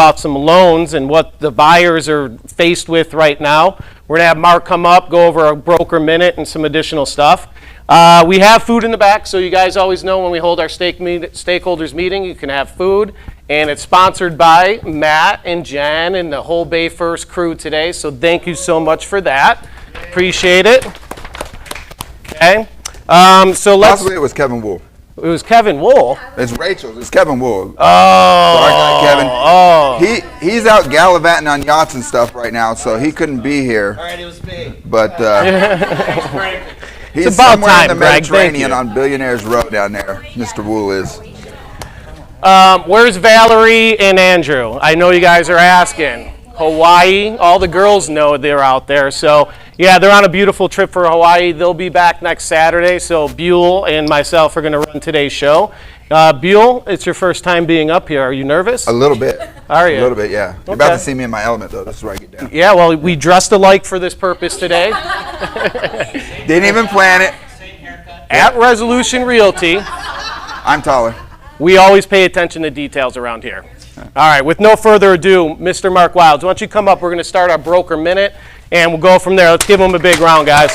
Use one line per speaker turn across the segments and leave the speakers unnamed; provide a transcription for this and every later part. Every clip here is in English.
about some loans and what the buyers are faced with right now. We're going to have Mark come up, go over a broker minute and some additional stuff. We have food in the back, so you guys always know when we hold our stakeholders meeting, you can have food. And it's sponsored by Matt and Jen and the whole Bay First crew today. So thank you so much for that. Appreciate it. Okay. So let's.
Possibly it was Kevin Wool.
It was Kevin Wool.
It's Rachel's. It's Kevin Wool.
Oh.
Kevin.
Oh.
He's out gallivanting on yachts and stuff right now, so he couldn't be here.
All right, it was me.
But he's
it's about
somewhere
time,
in the
Greg.
Mediterranean on Billionaires Row down there. Mr. Wool is.
Where's Valerie and Andrew? I know you guys are asking. Hawaii, all the girls know they're out there. So, yeah, they're on a beautiful trip for Hawaii. They'll be back next Saturday. So, Buell and myself are going to run today's show. Buell, it's your first time being up here. Are you nervous?
A little bit.
Are you?
A little bit, yeah. You're about to see me in my element, though. This is where I get down.
Yeah, well, we dressed alike for this purpose today.
Didn't even plan it.
At Resolution Realty.
I'm taller.
We always pay attention to details around here. All right, with no further ado, Mr. Mark Wilds, why don't you come up? We're going to start our broker minute, and we'll go from there. Let's give him a big round, guys.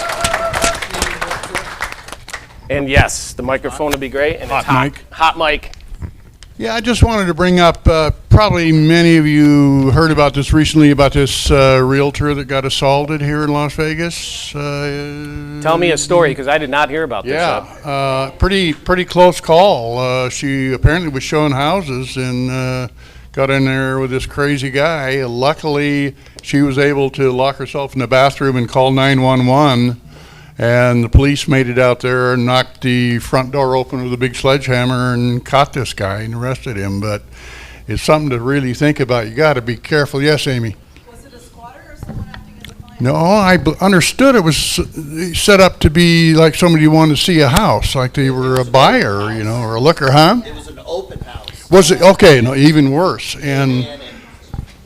And yes, the microphone will be great. And
hot mic.
Hot mic.
Yeah, I just wanted to bring up, probably many of you heard about this recently, about this realtor that got assaulted here in Las Vegas.
Tell me a story, because I did not hear about this.
Yeah, pretty close call. She apparently was showing houses and got in there with this crazy guy. Luckily, she was able to lock herself in the bathroom and call 911. And the police made it out there and knocked the front door open with a big sledgehammer and caught this guy and arrested him. But it's something to really think about. You got to be careful. Yes, Amy?
Was it a squatter or someone acting as a client?
No, I understood it was set up to be like somebody wanted to see a house, like they were a buyer, you know, or a looker, huh?
It was an open house.
Was it? Okay, no, even worse. And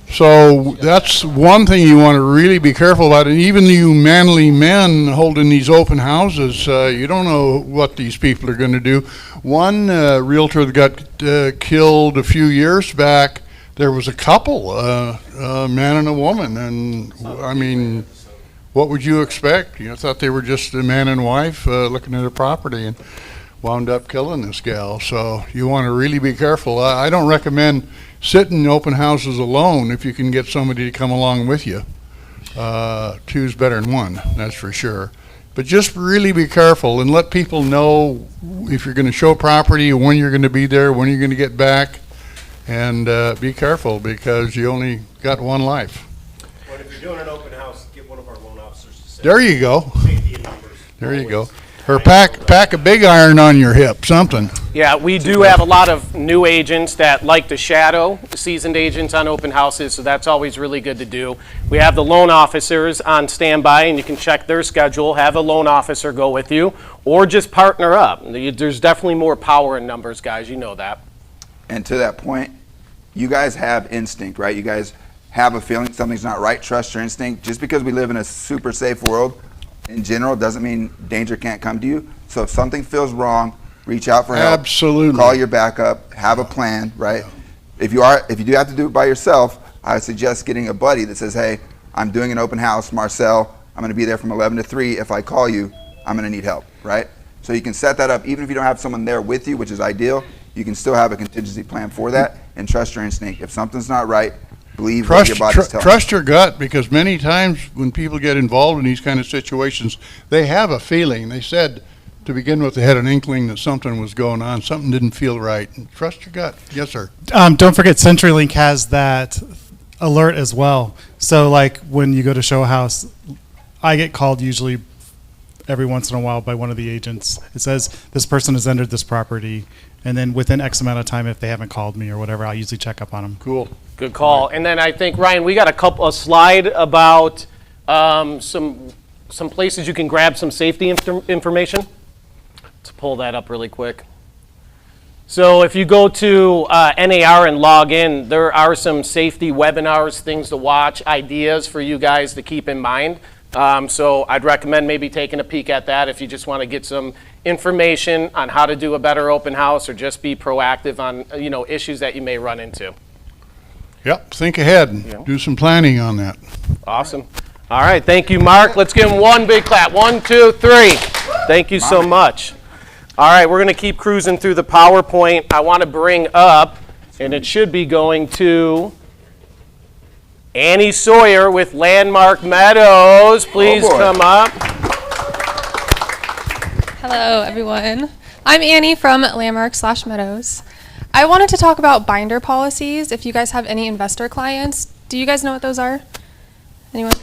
so that's one thing you want to really be careful about. And even you manly men holding these open houses, you don't know what these people are going to do. One realtor that got killed a few years back, there was a couple, a man and a woman. And I mean, what would you expect? You know, thought they were just a man and wife looking at a property and wound up killing this gal. So you want to really be careful. I don't recommend sitting in open houses alone if you can get somebody to come along with you. Two's better than one, that's for sure. But just really be careful and let people know if you're going to show property, when you're going to be there, when you're going to get back, and be careful because you only got one life.
But if you're doing an open house, get one of our loan officers to say.
There you go.
Safety in numbers.
There you go. Or pack a big iron on your hip, something.
Yeah, we do have a lot of new agents that like to shadow seasoned agents on open houses, so that's always really good to do. We have the loan officers on standby, and you can check their schedule, have a loan officer go with you, or just partner up. There's definitely more power in numbers, guys. You know that.
And to that point, you guys have instinct, right? You guys have a feeling something's not right. Trust your instinct. Just because we live in a super safe world, in general, doesn't mean danger can't come to you. So if something feels wrong, reach out for help.
Absolutely.
Call your backup. Have a plan, right? If you do have to do it by yourself, I would suggest getting a buddy that says, "Hey, I'm doing an open house, Marcel. I'm going to be there from 11 to 3. If I call you, I'm going to need help," right? So you can set that up, even if you don't have someone there with you, which is ideal. You can still have a contingency plan for that, and trust your instinct. If something's not right, believe what your body's telling you.
Trust your gut, because many times when people get involved in these kind of situations, they have a feeling. They said to begin with they had an inkling that something was going on, something didn't feel right. And trust your gut. Yes, sir.
Don't forget CenturyLink has that alert as well. So like when you go to show a house, I get called usually every once in a while by one of the agents. It says this person has entered this property, and then within X amount of time, if they haven't called me or whatever, I'll usually check up on them.
Cool.
Good call. And then I think, Ryan, we got a slide about some places you can grab some safety information. Let's pull that up really quick. So if you go to NAR and log in, there are some safety webinars, things to watch, ideas for you guys to keep in mind. So I'd recommend maybe taking a peek at that if you just want to get some information on how to do a better open house or just be proactive on issues that you may run into.
Yep, think ahead and do some planning on that.
Awesome. All right, thank you, Mark. Let's give him one big clap. 1, 2, 3. Thank you so much. All right, we're going to keep cruising through the PowerPoint. I want to bring up, and it should be going to Annie Sawyer with Landmark Meadows. Please
boy.
come up.
Hello, everyone. I'm Annie from Landmark/Meadows. I wanted to talk about binder policies. If you guys have any investor clients, do you guys know what those are? Anyone?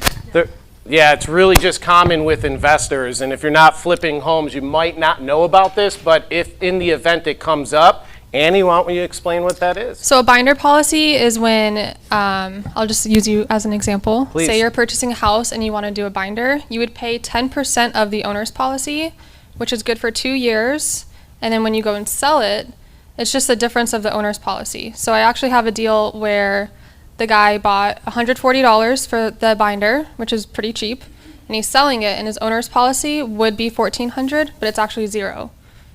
Yeah, it's really just common with investors, and if you're not flipping homes, you might not know about this, but if in the event it comes up, Annie, why don't you explain what that is?
So a binder policy is when, I'll just use you as an example.
Please.
Say you're purchasing a house and you want to do a binder. You would pay 10% of the owner's policy, which is good for 2 years, and then when you go and sell it, it's just the difference of the owner's policy. So I actually have a deal where the guy bought $140 for the binder, which is pretty cheap, and he's selling it, and his owner's policy would be $1,400, but it's actually $0.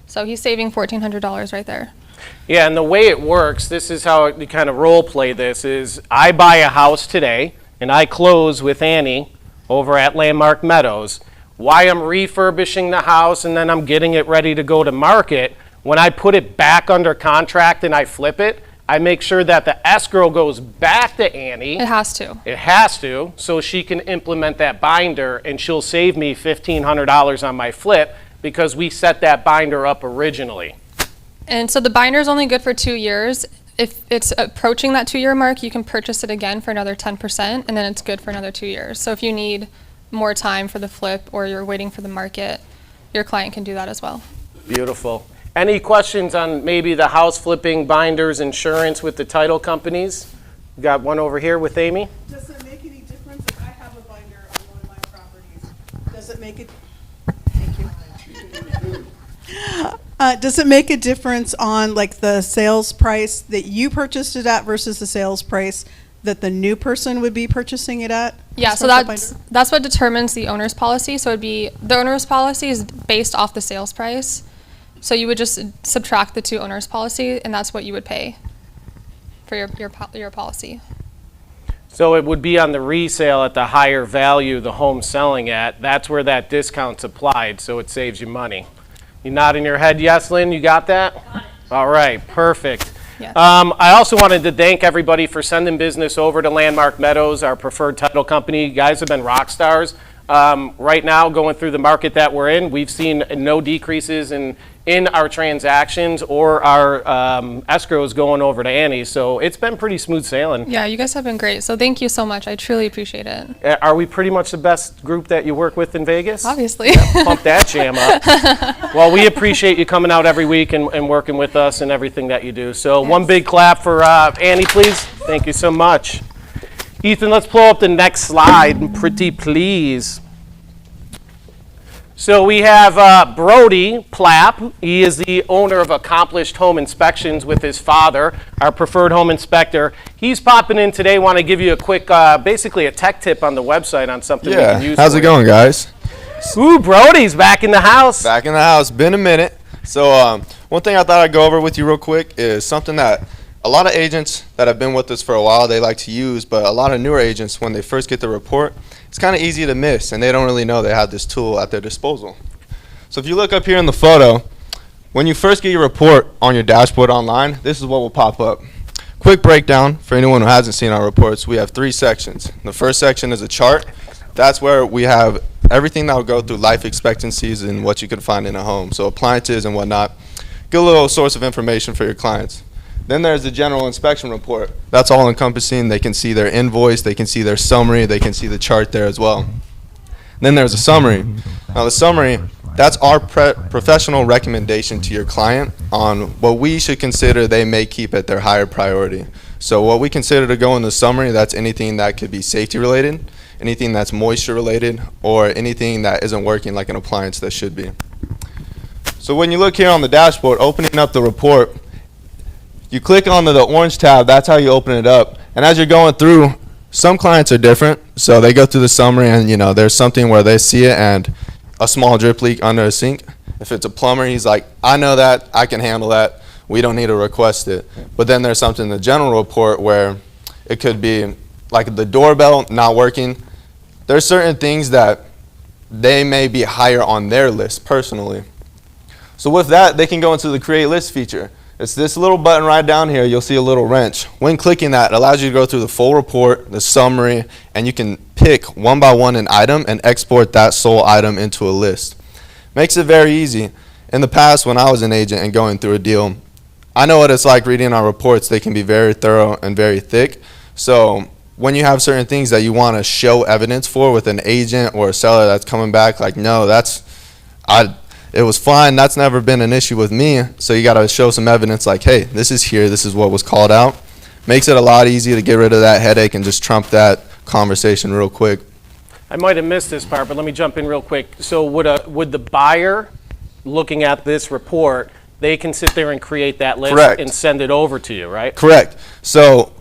So he's saving $1,400 right there.
Yeah, and the way it works, this is how you kind of role play this, is I buy a house today, and I close with Annie over at Landmark Meadows. Why I'm refurbishing the house and then I'm getting it ready to go to market, when I put it back under contract and I flip it, I make sure that the escrow goes back to Annie.
It has to.
It has to, so she can implement that binder, and she'll save me $1,500 on my flip because we set that binder up originally.
And so the binder is only good for 2 years. If it's approaching that 2-year mark, you can purchase it again for another 10%, and then it's good for another 2 years. So if you need more time for the flip or you're waiting for the market, your client can do that as well.
Beautiful. Any questions on maybe the house flipping, binders, insurance with the title companies? We got one over here with Amy.
Does it make any difference if I have a binder on one of my properties? Does it make it, thank you. Does it make a difference on like the sales price that you purchased it at versus the sales price that the new person would be purchasing it at?
Yeah,
as
so
far as the binder?
that's what determines the owner's policy. So it'd be, the owner's policy is based off the sales price. So you would just subtract the two owners' policy, and that's what you would pay for your policy.
So it would be on the resale at the higher value the home's selling at. That's where that discount's applied, so it saves you money. You nodding your head, yes, Lynn? You got that? Got it. All right, perfect.
Yes.
I also wanted to thank everybody for sending business over to Landmark Meadows, our preferred title company. You guys have been rock stars. Right now, going through the market that we're in, we've seen no decreases in our transactions or our escrows going over to Annie. So it's been pretty smooth sailing.
Yeah, you guys have been great. So thank you so much. I truly appreciate it.
Are we pretty much the best group that you work with in Vegas?
Obviously.
Pump that jam up. Well, we appreciate you coming out every week and working with us and everything that you do. So one big clap for Annie, please. Thank you so much. Ethan, let's pull up the next slide, pretty please. So we have Brody Plapp. He is the owner of Accomplished Home Inspections with his father, our preferred home inspector. He's popping in today. Want to give you a quick, basically a tech tip on the website on something we can use.
How's it going, guys?
Ooh, Brody's back in the house.
Back in the house. Been a minute. So one thing I thought I'd go over with you real quick is something that a lot of agents that have been with us for a while, they like to use, but a lot of newer agents, when they first get the report, it's kind of easy to miss, and they don't really know they have this tool at their disposal. So if you look up here in the photo, when you first get your report on your dashboard online, this is what will pop up. Quick breakdown for anyone who hasn't seen our reports. We have 3 sections. The first section is a chart. That's where we have everything that will go through life expectancies and what you can find in a home. So appliances and whatnot. Good little source of information for your clients. Then there's the general inspection report. That's all encompassing. They can see their invoice, they can see their summary, they can see the chart there as well. Then there's a summary. Now the summary, that's our professional recommendation to your client on what we should consider they may keep at their higher priority. So what we consider to go in the summary, that's anything that could be safety related, anything that's moisture related, or anything that isn't working like an appliance that should be. So when you look here on the dashboard, opening up the report, you click on the orange tab, that's how you open it up. And as you're going through, some clients are different. So they go through the summary and there's something where they see it and a small drip leak under a sink. If it's a plumber, he's like, I know that, I can handle that. We don't need to request it. But then there's something in the general report where It could be like the doorbell not working. There's certain things that they may be higher on their list personally. So with that, they can go into the create list feature. It's this little button right down here. You'll see a little wrench. When clicking that, it allows you to go through the full report, the summary, and you can pick one by one an item and export that sole item into a list. Makes it very easy. In the past, when I was an agent and going through a deal, I know what it's like reading our reports. They can be very thorough and very thick. So when you have certain things that you want to show evidence for with an agent or a seller that's coming back like, no, it was fine, that's never been an issue with me. So you got to show some evidence like, hey, this is here, this is what was called out. Makes it a lot easier to get rid of that headache and just trump that conversation real quick.
I might have missed this part, but let me jump in real quick. So would the buyer, looking at this report, they can sit there and create that list
Correct.
and send it over to you, right?
Correct. So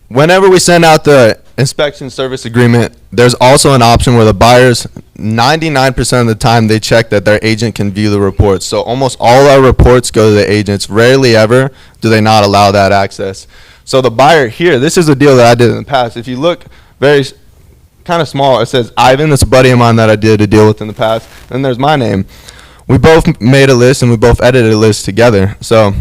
whenever we send out the inspection service agreement, there's also an option where the buyers, 99% of the time, they check that their agent can view the reports. So almost all our reports go to the agents. Rarely ever do they not allow that access. So the buyer here, this is a deal that I did in the past. If you look very kind of small, it says Ivan, that's a buddy of mine that I did a deal with in the past. Then there's my name. We both made a list and we both edited a list together. So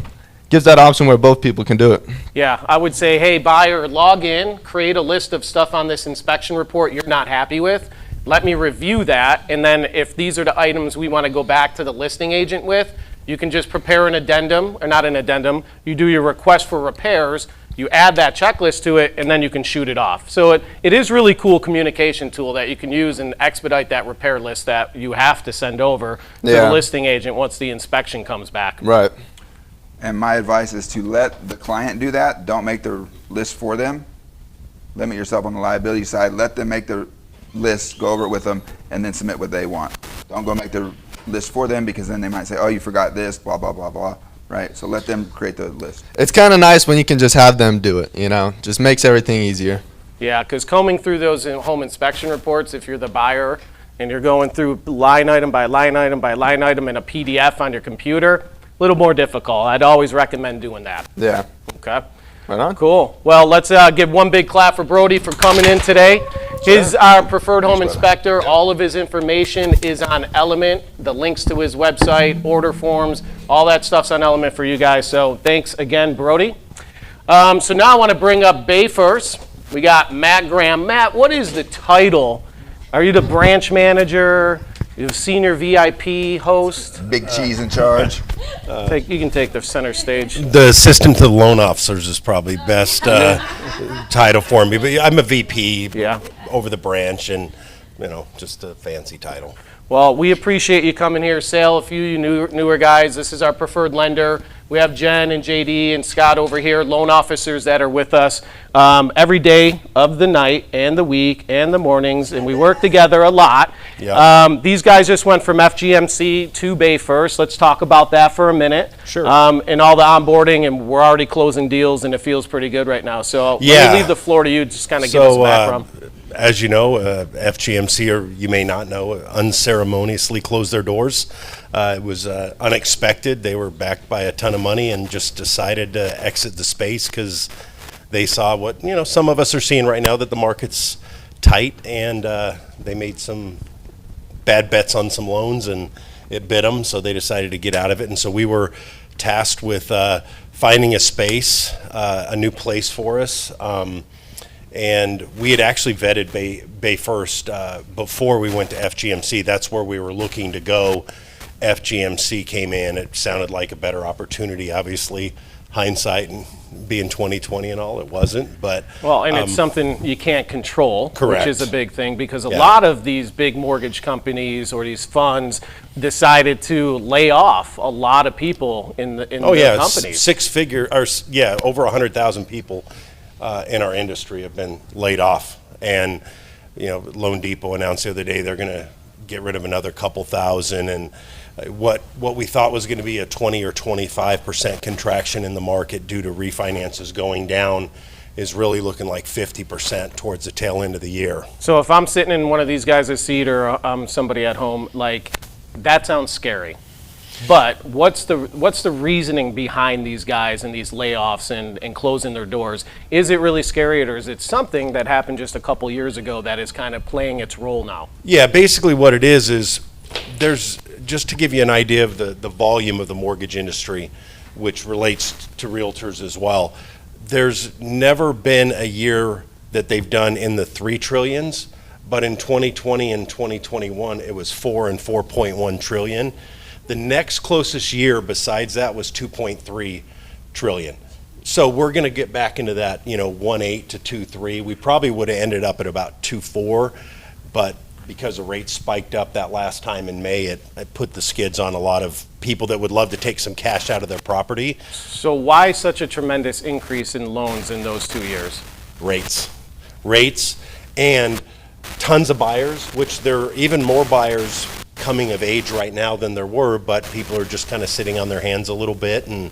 gives that option where both people can do it.
Yeah, I would say, hey, buyer, log in, create a list of stuff on this inspection report you're not happy with. Let me review that, and then if these are the items we want to go back to the listing agent with, you can just prepare an addendum, or not an addendum, you do your request for repairs, you add that checklist to it, and then you can shoot it off. So it is really cool communication tool that you can use and expedite that repair list that you have to send over to the listing agent once the inspection comes back.
Right.
And my advice is to let the client do that. Don't make the list for them. Limit yourself on the liability side. Let them make their list, go over it with them, and then submit what they want. Don't go make the list for them, because then they might say, oh, you forgot this, blah, blah, blah, blah. Right? So let them create the list.
It's kind of nice when you can just have them do it, you know? Just makes everything easier.
Yeah, because combing through those home inspection reports, if you're the buyer and you're going through line item by line item by line item in a PDF on your computer, a little more difficult. I'd always recommend doing that.
Yeah.
Okay.
Right on.
Cool. Well, let's give one big clap for Brody for coming in today. He's our preferred home inspector. All of his information is on Element. The links to his website, order forms, all that stuff's on Element for you guys. So thanks again, Brody. So now I want to bring up Bay first. We got Matt Graham. Matt, what is the title? Are you the branch manager? You senior VIP host?
Big cheese in charge.
You can take the center stage.
The assistant to the loan officers is probably best title for me, but I'm a VP over the branch, and just a fancy title.
Well, we appreciate you coming here. Sale, a few you newer guys, this is our preferred lender. We have Jen and JD and Scott over here, loan officers that are with us every day of the night and the week and the mornings, and we work together a lot.
Yeah.
These guys just went from FGMC to Bay First. Let's talk about that for a minute.
Sure.
And all the onboarding, and we're already closing deals, and it feels pretty good right now. So let me leave the floor to you, just kind of give us background.
As you know, FGMC, or you may not know, unceremoniously closed their doors. It was unexpected. They were backed by a ton of money and just decided to exit the space because they saw what some of us are seeing right now, that the market's tight, and they made some bad bets on some loans and it bit them, so they decided to get out of it. And so we were tasked with finding a space, a new place for us. And we had actually vetted Bay First before we went to FGMC. That's where we were looking to go. FGMC came in. It sounded like a better opportunity. Obviously, hindsight and being 2020 and all, it wasn't. But
it's something you can't control,
correct,
which is a big thing, because a lot of these big mortgage companies or these funds decided to lay off a lot of people in the companies.
Six-figure, or over 100,000 people in our industry have been laid off. And Loan Depot announced the other day they're going to get rid of another couple thousand, and what we thought was going to be a 20 or 25% contraction in the market due to refinances going down is really looking like 50% towards the tail end of the year.
So if I'm sitting in one of these guys' seat, or somebody at home, like, that sounds scary. But what's the reasoning behind these guys and these layoffs and closing their doors? Is it really scary, or is it something that happened just a couple years ago that is kind of playing its role now?
Yeah, basically what it is there's, just to give you an idea of the volume of the mortgage industry, which relates to realtors as well, there's never been a year that they've done in the 3 trillions, but in 2020 and 2021, it was 4 and 4.1 trillion. The next closest year besides that was 2.3 trillion. So we're going to get back into that, 1.8 to 2.3. We probably would have ended up at about 2.4, but because the rates spiked up that last time in May, it put the skids on a lot of people that would love to take some cash out of their property.
So why such a tremendous increase in loans in those 2 years?
Rates, and tons of buyers, which there are even more buyers coming of age right now than there were, but people are just kind of sitting on their hands a little bit, and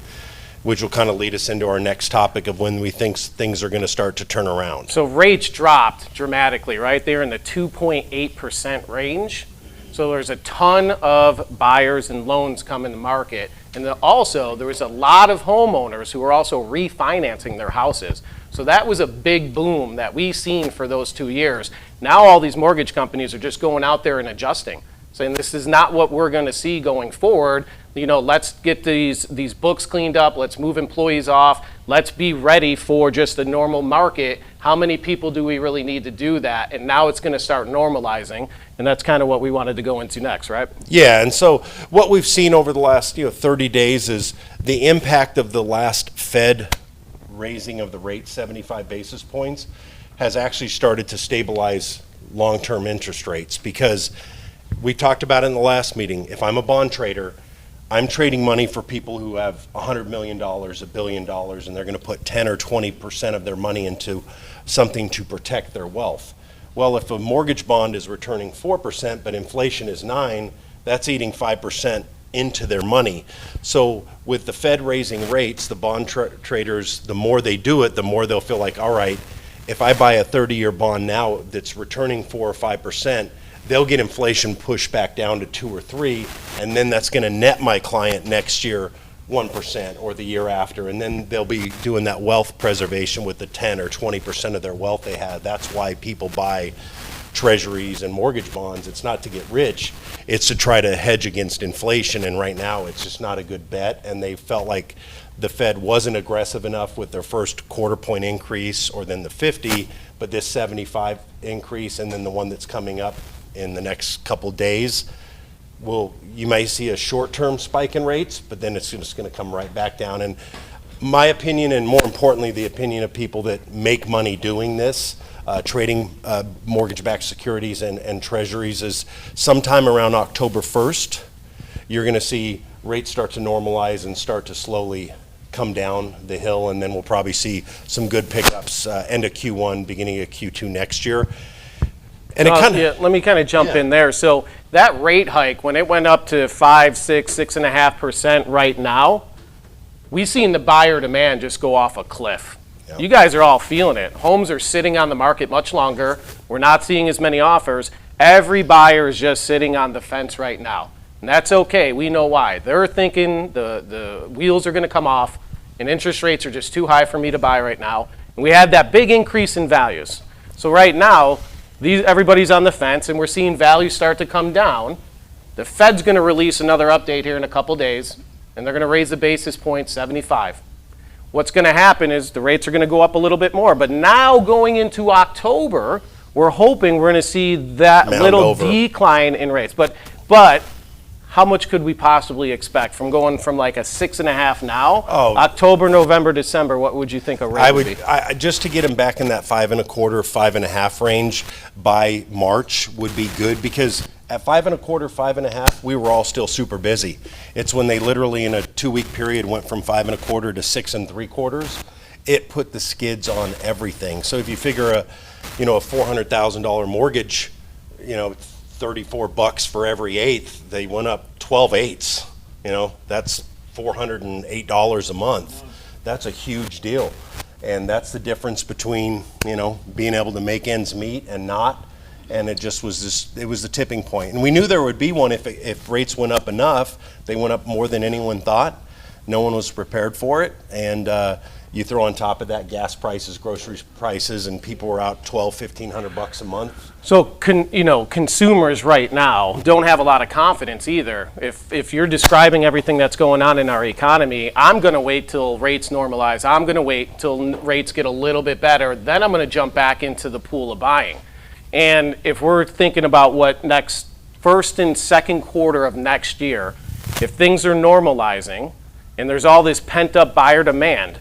which will kind of lead us into our next topic of when we think things are going to start to turn around.
So rates dropped dramatically, right? They're in the 2.8% range. So there's a ton of buyers and loans coming to market. And then also, there was a lot of homeowners who were also refinancing their houses. So that was a big boom that we seen for those 2 years. Now all these mortgage companies are just going out there and adjusting, saying this is not what we're going to see going forward. Let's get these books cleaned up. Let's move employees off. Let's be ready for just the normal market. How many people do we really need to do that? And now it's going to start normalizing. And that's kind of what we wanted to go into next, right?
Yeah, and so what we've seen over the last 30 days is the impact of the last Fed raising of the rate 75 basis points has actually started to stabilize long-term interest rates, because we talked about it in the last meeting. If I'm a bond trader, I'm trading money for people who have $100 million, $1 billion, and they're going to put 10 or 20% of their money into something to protect their wealth. Well, if a mortgage bond is returning 4%, but inflation is 9%, that's eating 5% into their money. So with the Fed raising rates, the bond traders, the more they do it, the more they'll feel like, all right, if I buy a 30-year bond now that's returning 4 or 5%, they'll get inflation pushed back down to 2 or 3, and then that's going to net my client next year 1% or the year after, and then they'll be doing that wealth preservation with the 10 or 20% of their wealth they had. That's why people buy treasuries and mortgage bonds. It's not to get rich, it's to try to hedge against inflation, and right now it's just not a good bet, and they felt like the Fed wasn't aggressive enough with their first quarter point increase, or then the 50, but this 75 increase, and then the one that's coming up in the next couple days, you may see a short-term spike in rates, but then it's just going to come right back down. And my opinion, and more importantly, the opinion of people that make money doing this, trading mortgage-backed securities and treasuries, is sometime around October 1st, you're going to see rates start to normalize and start to slowly come down the hill, and then we'll probably see some good pickups end of Q1, beginning of Q2 next year. And
let me kind of jump in there. So that rate hike, when it went up to 5, 6, 6.5% right now, we've seen the buyer demand just go off a cliff. Yep. You guys are all feeling it. Homes are sitting on the market much longer. We're not seeing as many offers. Every buyer is just sitting on the fence right now. And that's okay. We know why. They're thinking the wheels are going to come off and interest rates are just too high for me to buy right now. And we had that big increase in values. So right now, everybody's on the fence, and we're seeing values start to come down. The Fed's going to release another update here in a couple days, and they're going to raise the basis point 75. What's going to happen is the rates are going to go up a little bit more. But now going into October, we're hoping we're going to see that little decline in rates. But how much could we possibly expect from going from like a 6.5 now? October, November, December, what would you think a rate would be?
Just to get them back in that 5.25, 5.5 range by March would be good, because at 5.25, 5.5, we were all still super busy. It's when they literally in a 2-week period went from 5.25 to 6.75. It put the skids on everything. So if you figure a $400,000 mortgage, $34 for every eighth, they went up 12 eighths. That's $408 a month. That's a huge deal. And that's the difference between, being able to make ends meet and not. and it just was it was the tipping point. And we knew there would be one if rates went up enough. They went up more than anyone thought. No one was prepared for it, and you throw on top of that gas prices, grocery prices, and people were out $1,200-1,500 a month.
So, consumers right now don't have a lot of confidence either. If you're describing everything that's going on in our economy, I'm going to wait till rates normalize. I'm going to wait till rates get a little bit better. Then I'm going to jump back into the pool of buying. And if we're thinking about what first and second quarter of next year, if things are normalizing and there's all this pent-up buyer demand,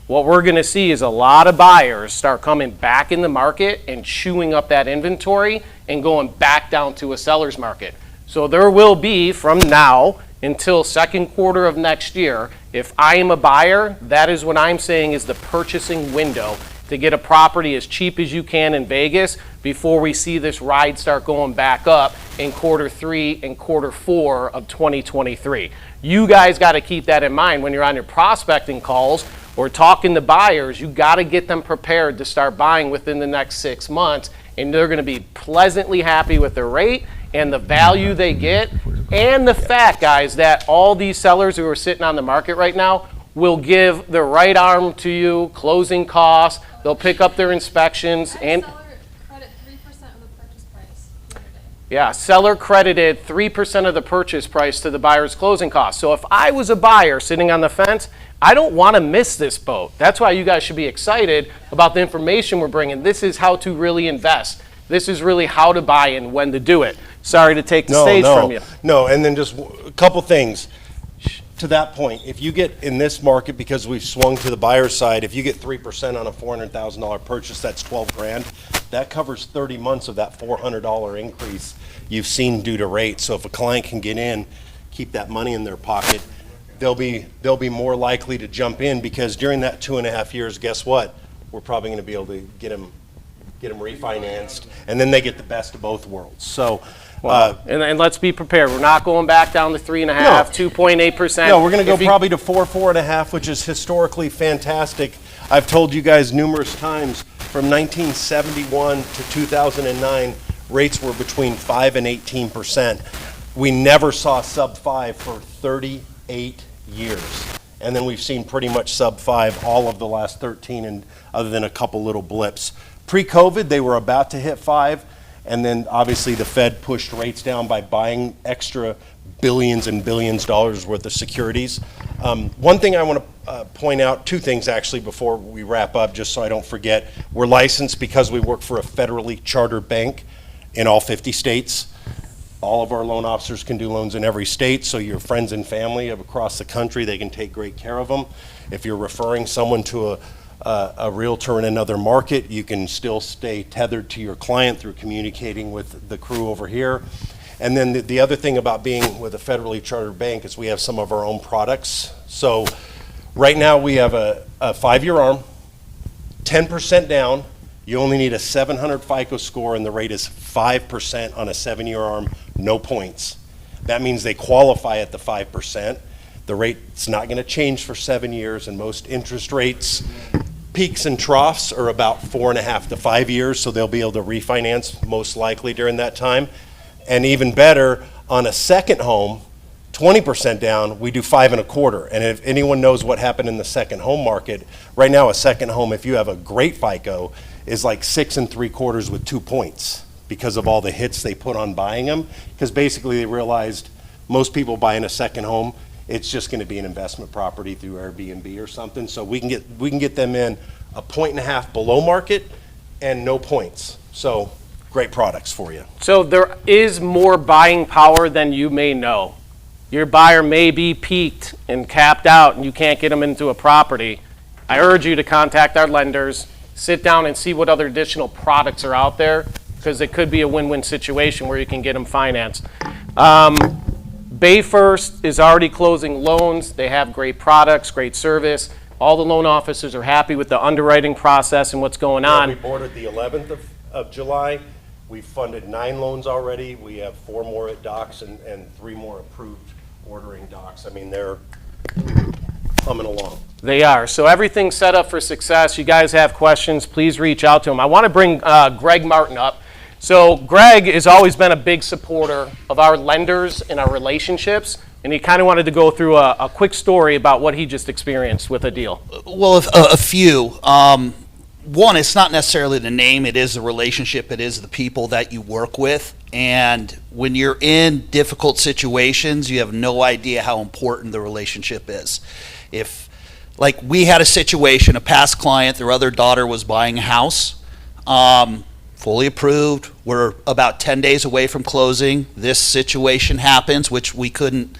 what we're going to see is a lot of buyers start coming back in the market and chewing up that inventory and going back down to a seller's market. So there will be, from now until second quarter of next year, if I am a buyer, that is what I'm saying is the purchasing window to get a property as cheap as you can in Vegas before we see this ride start going back up in quarter 3 and quarter 4 of 2023. You guys got to keep that in mind when you're on your prospecting calls or talking to buyers. You got to get them prepared to start buying within the next 6 months, and they're going to be pleasantly happy with the rate and the value they get, and the fact, guys, that all these sellers who are sitting on the market right now will give the right arm to you, closing costs, they'll pick up their inspections, and
Seller credit 3% of the purchase price the other day.
yeah, seller credited 3% of the purchase price to the buyer's closing costs. So if I was a buyer sitting on the fence, I don't want to miss this boat. That's why you guys should be excited about the information we're bringing. This is how to really invest. This is really how to buy and when to do it. Sorry to take the stage from you.
No, and then just a couple things. To that point, if you get in this market, because we've swung to the buyer's side, if you get 3% on a $400,000 purchase, that's $12,000. That covers 30 months of that $400 increase you've seen due to rate. So if a client can get in, keep that money in their pocket, they'll be more likely to jump in, because during that 2.5 years, guess what? We're probably going to be able to get them refinanced, and then they get the best of both worlds. So.
And let's be prepared. We're not going back down to 3.5%, 2.8%.
No, we're going to go probably to 4.5, which is historically fantastic. I've told you guys numerous times, from 1971 to 2009, rates were between 5 and 18%. We never saw sub 5 for 38 years. And then we've seen pretty much sub 5 all of the last 13, and other than a couple little blips. Pre-COVID, they were about to hit 5. And then obviously the Fed pushed rates down by buying extra billions and billions of dollars worth of securities. One thing I want to point out, two things actually before we wrap up, just so I don't forget. We're licensed because we work for a federally chartered bank in all 50 states. All of our loan officers can do loans in every state, so your friends and family across the country, they can take great care of them. If you're referring someone to a realtor in another market, you can still stay tethered to your client through communicating with the crew over here. And then the other thing about being with a federally chartered bank is we have some of our own products. So right now we have a 5-year ARM, 10% down. You only need a 700 FICO score, and the rate is 5% on a 7-year ARM, no points. That means they qualify at the 5%. The rate's not going to change for 7 years, and most interest rates, peaks and troughs, are about 4.5 to 5 years, so they'll be able to refinance most likely during that time. And even better, on a second home, 20% down, we do 5.25. And if anyone knows what happened in the second home market, right now a second home, if you have a great FICO, is like 6.75 with 2 points because of all the hits they put on buying them. Because basically they realized most people buying a second home, it's just going to be an investment property through Airbnb or something. So we can get them in 1.5 points below market and no points. So great products for you.
So there is more buying power than you may know. Your buyer may be peaked and capped out and you can't get them into a property. I urge you to contact our lenders, sit down and see what other additional products are out there, because it could be a win-win situation where you can get them financed. Bay First is already closing loans. They have great products, great service. All the loan officers are happy with the underwriting process and what's going on.
We boarded the 11th of July. We've funded 9 loans already. We have 4 more at docs and 3 more approved ordering docs. I mean, they're coming along.
They are. So everything's set up for success. You guys have questions, please reach out to them. I want to bring Greg Martin up. So Greg has always been a big supporter of our lenders and our relationships, and he kind of wanted to go through a quick story about what he just experienced with a deal.
Well, a few. One, it's not necessarily the name, it is the relationship, it is the people that you work with. And when you're in difficult situations, you have no idea how important the relationship is. Like we had a situation, a past client, their other daughter was buying a house, fully approved. We're about 10 days away from closing. This situation happens, which we couldn't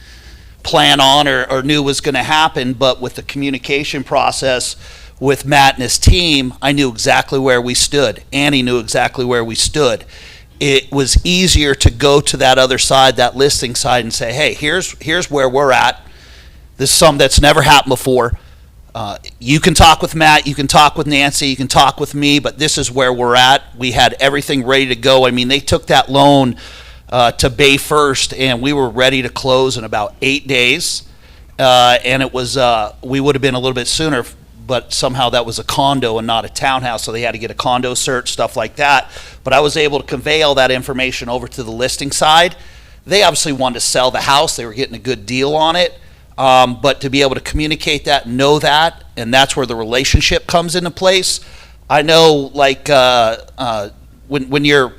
plan on or knew was going to happen, but with the communication process with Matt and his team, I knew exactly where we stood. Annie knew exactly where we stood. It was easier to go to that other side, that listing side, and say, hey, here's where we're at. This is something that's never happened before. You can talk with Matt, you can talk with Nancy, you can talk with me, but this is where we're at. We had everything ready to go. I mean, they took that loan to Bay First, and we were ready to close in about 8 days. And it was, we would have been a little bit sooner, but somehow that was a condo and not a townhouse, so they had to get a condo search, stuff like that. But I was able to convey all that information over to the listing side. They obviously wanted to sell the house. They were getting a good deal on it. But to be able to communicate that, know that, and that's where the relationship comes into place. I know, like, when you're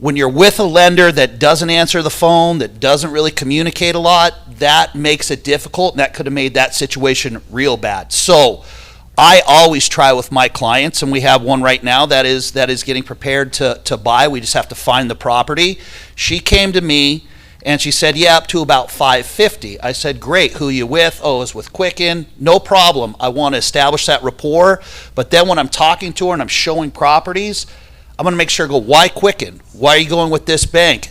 with a lender that doesn't answer the phone, that doesn't really communicate a lot, that makes it difficult, and that could have made that situation real bad. So I always try with my clients, and we have one right now that is getting prepared to buy. We just have to find the property. She came to me and she said, yeah, up to about $550. I said, great, who you with? Oh, it's with Quicken. No problem. I want to establish that rapport. But then when I'm talking to her and I'm showing properties, I'm going to make sure to go, why Quicken? Why are you going with this bank?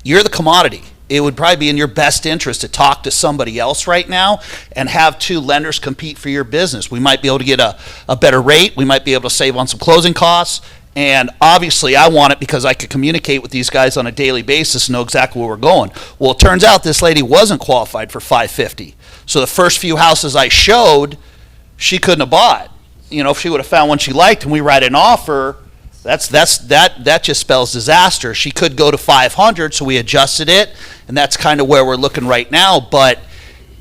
You're the commodity. It would probably be in your best interest to talk to somebody else right now and have two lenders compete for your business. We might be able to get a better rate. We might be able to save on some closing costs. And obviously I want it because I could communicate with these guys on a daily basis and know exactly where we're going. Well, it turns out this lady wasn't qualified for $550. So the first few houses I showed, she couldn't have bought. You know, if she would have found one she liked and we write an offer, that just spells disaster. She could go to 500, so we adjusted it, and that's kind of where we're looking right now. But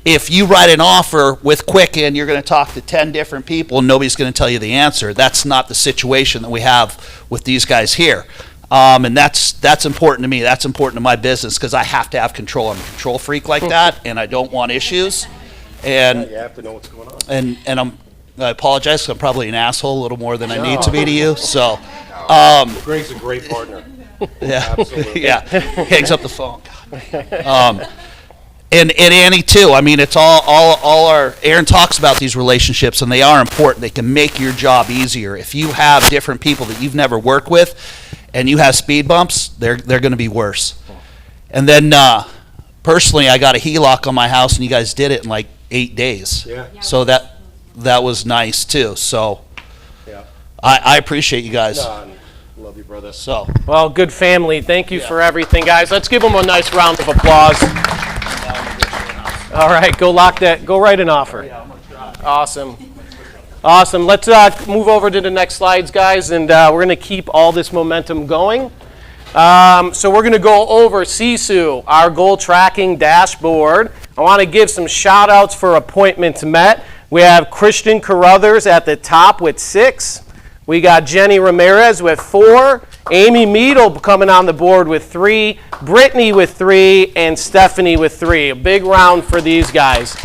if you write an offer with Quicken, you're going to talk to 10 different people, and nobody's going to tell you the answer. That's not the situation that we have with these guys here. And that's important to me. That's important to my business because I have to have control. I'm a control freak like that, and I don't want issues. And
You have to know what's going on.
and I apologize 'cause I'm probably an asshole a little more than I need to be to you. So,
Greg's a great partner.
yeah,
Absolutely.
yeah, hangs up the phone. And Annie too. I mean, it's all our. Aaron talks about these relationships, and they are important. They can make your job easier. If you have different people that you've never worked with, and you have speed bumps, they're going to be worse. And then personally, I got a HELOC on my house, and you guys did it in like 8 days.
Yeah.
So that was nice too. So
Yeah.
I appreciate you guys.
No, love you, brother.
So
Well, good family. Thank you for everything, guys. Let's give them a nice round of applause. All right, go write an offer. Awesome. Awesome. Let's move over to the next slides, guys, and we're going to keep all this momentum going. So we're going to go over Sisu, our goal tracking dashboard. I want to give some shout outs for appointments met. We have Christian Carruthers at the top with 6. We got Jenny Ramirez with 4. Amy Meadle coming on the board with 3. Brittany with 3. And Stephanie with 3. A big round for these guys.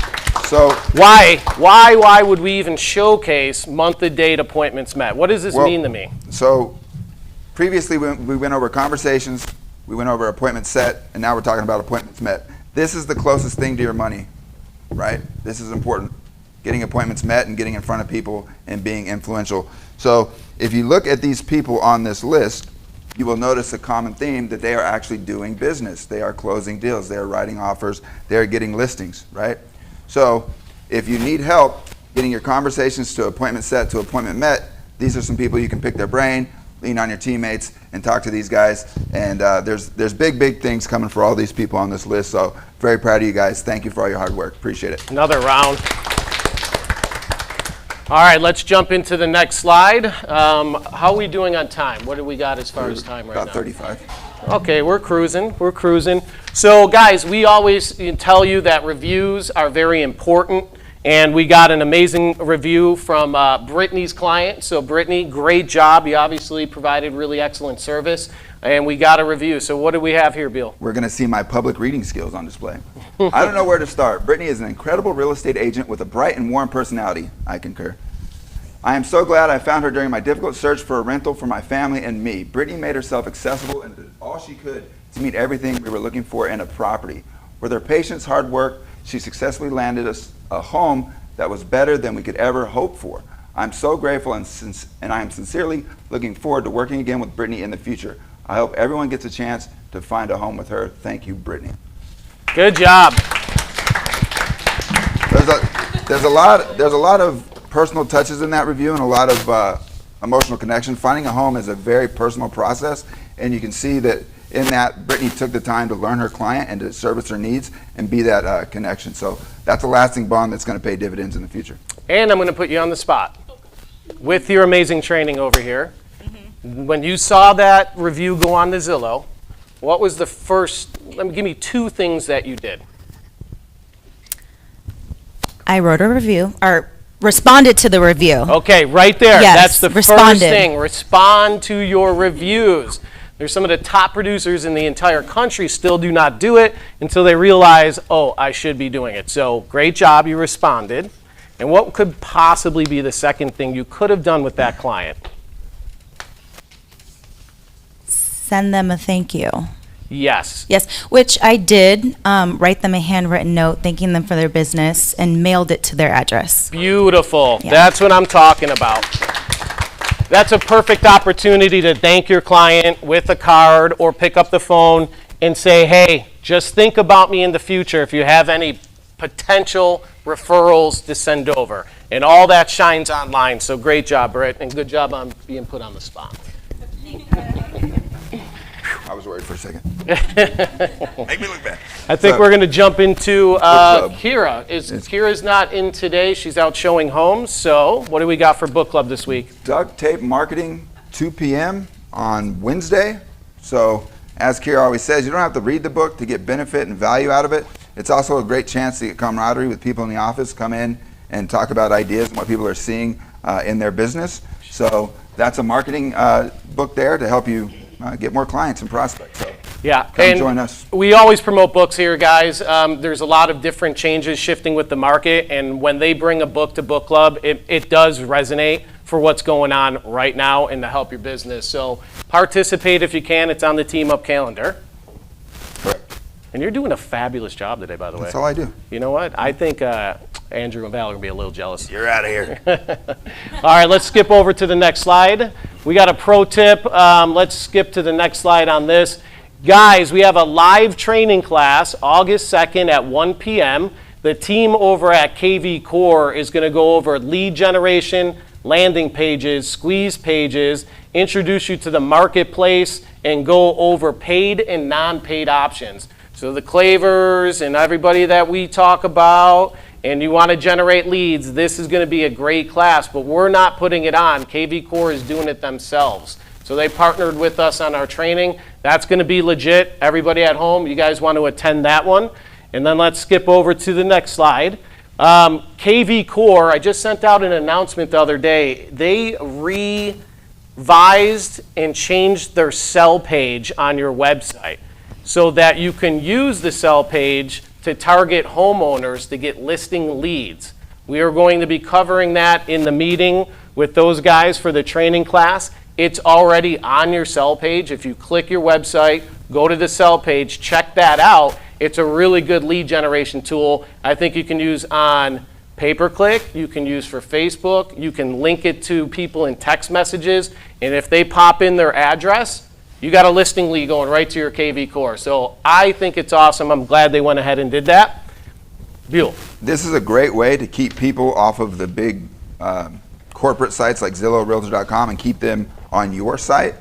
So
Why would we even showcase month-to-date appointments met? What does this mean to me?
So previously we went over conversations, we went over appointments set, and now we're talking about appointments met. This is the closest thing to your money, right? This is important. Getting appointments met and getting in front of people and being influential. So if you look at these people on this list, you will notice a common theme that they are actually doing business. They are closing deals. They are writing offers. They are getting listings, right? So if you need help getting your conversations to appointment set to appointment met, these are some people you can pick their brain, lean on your teammates, and talk to these guys. And there's big things coming for all these people on this list. So very proud of you guys. Thank you for all your hard work. Appreciate it.
Another round. All right, let's jump into the next slide. How are we doing on time? What do we got as far as time right now?
About 35.
Okay, we're cruising. We're cruising. So, guys, we always tell you that reviews are very important, and we got an amazing review from Brittany's client. So, Brittany, great job. You obviously provided really excellent service, and we got a review. So, what do we have here, Bill?
We're going to see my public reading skills on display. I don't know where to start. Brittany is an incredible real estate agent with a bright and warm personality. I concur. I am so glad I found her during my difficult search for a rental for my family and me. Brittany made herself accessible and did all she could to meet everything we were looking for in a property. With her patience, hard work, she successfully landed us a home that was better than we could ever hope for. I'm so grateful and I am sincerely looking forward to working again with Brittany in the future. I hope everyone gets a chance to find a home with her. Thank you, Brittany.
Good job.
There's a lot of personal touches in that review and a lot of emotional connection. Finding a home is a very personal process, and you can see that in that Brittany took the time to learn her client and to service her needs and be that connection. So that's a lasting bond that's going to pay dividends in the future.
And I'm going to put you on the spot with your amazing training over here. When you saw that review go on to Zillow, what was the first, give me 2 things that you did.
I wrote a review, or responded to the review.
Okay, right there.
Yes,
That's the
responded.
first thing. Respond to your reviews. There's some of the top producers in the entire country still do not do it until they realize, oh, I should be doing it. So great job, you responded. And what could possibly be the second thing you could have done with that client?
Send them a thank you.
Yes.
Yes, which I did, write them a handwritten note thanking them for their business and mailed it to their address.
Beautiful.
Yeah.
That's what I'm talking about. That's a perfect opportunity to thank your client with a card or pick up the phone and say, hey, just think about me in the future if you have any potential referrals to send over. And all that shines online. So great job, Britt, and good job on being put on the spot.
I was worried for a second. Make me look bad.
I think
So-
we're going to jump into
club.
Kira. Kira's not in today. She's out showing homes. So what do we got for book club this week?
Duct tape marketing, 2 p.m. on Wednesday. So as Kira always says, you don't have to read the book to get benefit and value out of it. It's also a great chance to get camaraderie with people in the office, come in and talk about ideas and what people are seeing in their business. So that's a marketing book there to help you get more clients and prospects. So
Yeah,
come
and
join us.
we always promote books here, guys. There's a lot of different changes shifting with the market, and when they bring a book to book club, it does resonate for what's going on right now and to help your business. So participate if you can. It's on the Team Up calendar.
Correct.
And you're doing a fabulous job today, by the way.
That's all I do.
You know what? I think Andrew and Val are going to be a little jealous.
You're out of here.
All right, let's skip over to the next slide. We got a pro tip. Let's skip to the next slide on this. Guys, we have a live training class August 2nd at 1 p.m. The team over at KV Core is going to go over lead generation, landing pages, squeeze pages, introduce you to the marketplace, and go over paid and non-paid options. So the Clavers and everybody that we talk about, and you want to generate leads, this is going to be a great class, but we're not putting it on. KV Core is doing it themselves. So they partnered with us on our training. That's going to be legit. Everybody at home, you guys want to attend that one. And then let's skip over to the next slide. KV Core, I just sent out an announcement the other day. They revised and changed their sell page on your website so that you can use the sell page to target homeowners to get listing leads. We are going to be covering that in the meeting with those guys for the training class. It's already on your sell page. If you click your website, go to the sell page, check that out. It's a really good lead generation tool. I think you can use on pay-per-click, you can use for Facebook, you can link it to people in text messages, and if they pop in their address, you got a listing lead going right to your KV Core. So I think it's awesome. I'm glad they went ahead and did that. Buell.
This is a great way to keep people off of the big corporate sites like Zillow, Realtor.com, and keep them on your site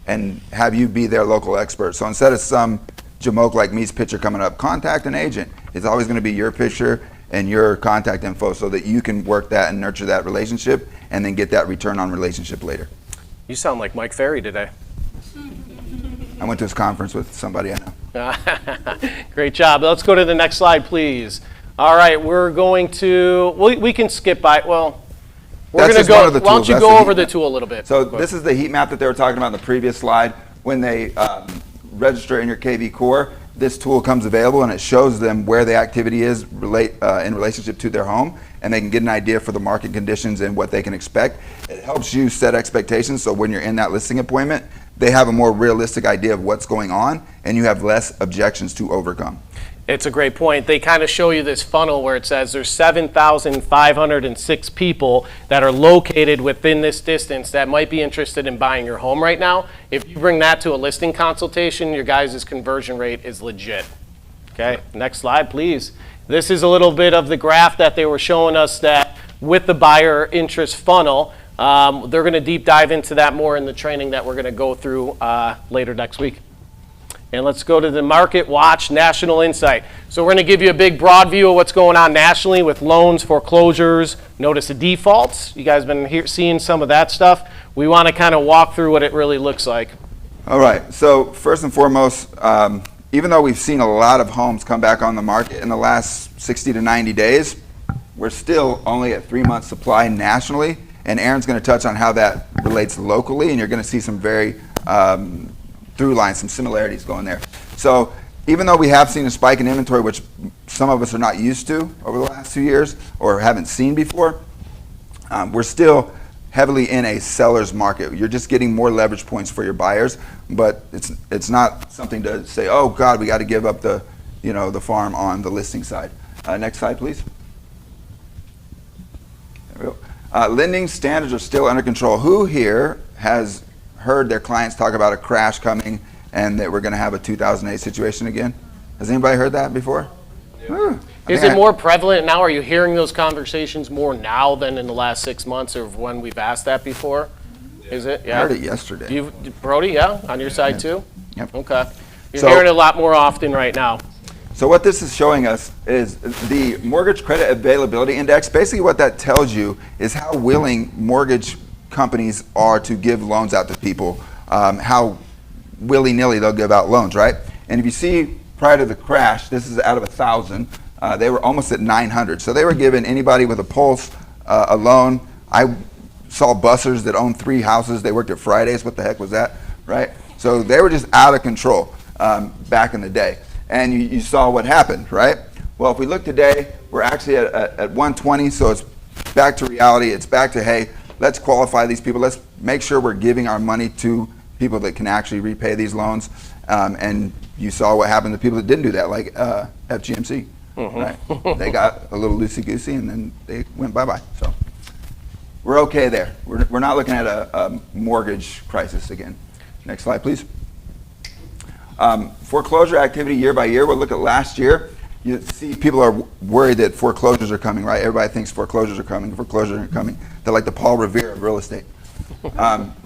and have you be their local expert. So instead of some jamoke like me's picture coming up, contact an agent. It's always going to be your picture, and your contact info so that you can work that and nurture that relationship and then get that return on relationship later.
You sound like Mike Ferry today.
I went to his conference with somebody I know.
Great job. Let's go to the next slide, please. All right, we're going to, we can skip by, well, we're
That's
going to
just one
go,
of the
why don't
tools.
you
That's
go
the
over
heat
the
map.
tool a little bit?
So
Go
this is the heat map that they were talking about in the previous slide. When they register in your KV Core, this tool comes available and it shows them where the activity is in relationship to their home, and they can get an idea for the market conditions and what they can expect. It helps you set expectations, so when you're in that listing appointment, they have a more realistic idea of what's going on, and you have less objections to overcome.
It's a great point. They kind of show you this funnel where it says there's 7,506 people that are located within this distance that might be interested in buying your home right now. If you bring that to a listing consultation, your guys' conversion rate is legit. Okay, next slide, please. This is a little bit of the graph that they were showing us that with the buyer interest funnel, they're going to deep dive into that more in the training that we're going to go through later next week. And let's go to the Market Watch National Insight. So we're going to give you a big broad view of what's going on nationally with loans, foreclosures, notice of defaults. You guys been seeing some of that stuff. We want to kind of walk through what it really looks like.
All right, so first and foremost, even though we've seen a lot of homes come back on the market in the last 60 to 90 days, we're still only at 3 months supply nationally, and Aaron's going to touch on how that relates locally, and you're going to see some very through lines, some similarities going there. So even though we have seen a spike in inventory, which some of us are not used to over the last 2 years or haven't seen before, we're still heavily in a seller's market. You're just getting more leverage points for your buyers, but it's not something to say, oh God, we got to give up the farm on the listing side. Next slide, please. There we go. Lending standards are still under control. Who here has heard their clients talk about a crash coming and that we're going to have a 2008 situation again? Has anybody heard that before? Yeah.
Is it more prevalent now? Are you hearing those conversations more now than in the last 6 months or when we've asked that before? Is it? Yeah.
I heard it yesterday.
Brody, yeah? On your side too?
Yep.
Okay. You're
So-
hearing it a lot more often right now.
So what this is showing us is the Mortgage Credit Availability Index. Basically what that tells you is how willing mortgage companies are to give loans out to people, how willy-nilly they'll give out loans, right? And if you see prior to the crash, this is out of 1,000, they were almost at 900. So they were giving anybody with a pulse a loan. I saw bussers that owned 3 houses. They worked at Fridays. What the heck was that, right? So they were just out of control back in the day. And you saw what happened, right? Well, if we look today, we're actually at 120, so it's back to reality. It's back to, hey, let's qualify these people. Let's make sure we're giving our money to people that can actually repay these loans. And you saw what happened to people that didn't do that, like FGMC, right? They got a little loosey-goosey and then they went bye-bye. So we're okay there. We're not looking at a mortgage crisis again. Next slide, please. Foreclosure activity year by year. We'll look at last year. You see people are worried that foreclosures are coming, right? Everybody thinks foreclosures are coming. Foreclosures are coming. They're like the Paul Revere of real estate.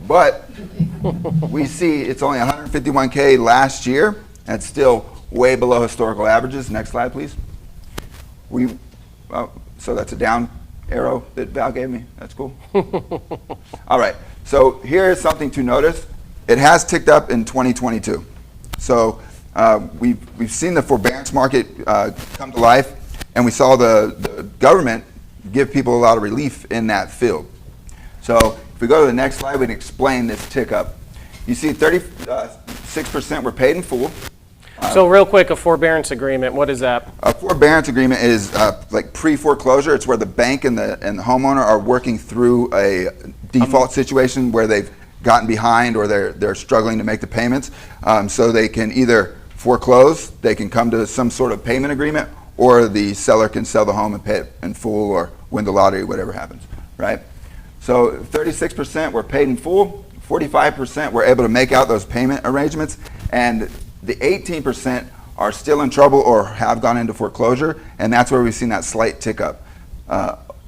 But we see it's only 151K last year. That's still way below historical averages. Next slide, please. So that's a down arrow that Val gave me. That's cool. All right. So here is something to notice. It has ticked up in 2022. So we've seen the forbearance market come to life, and we saw the government give people a lot of relief in that field. So if we go to the next slide, we can explain this tick up. You see 36% were paid in full.
So real quick, a forbearance agreement, what is that?
A forbearance agreement is like pre-foreclosure. It's where the bank and the homeowner are working through a default situation where they've gotten behind or they're struggling to make the payments. So they can either foreclose, they can come to some sort of payment agreement, or the seller can sell the home and pay it in full or win the lottery, whatever happens, right? So 36% were paid in full, 45% were able to make out those payment arrangements, and the 18% are still in trouble or have gone into foreclosure, and that's where we've seen that slight tick up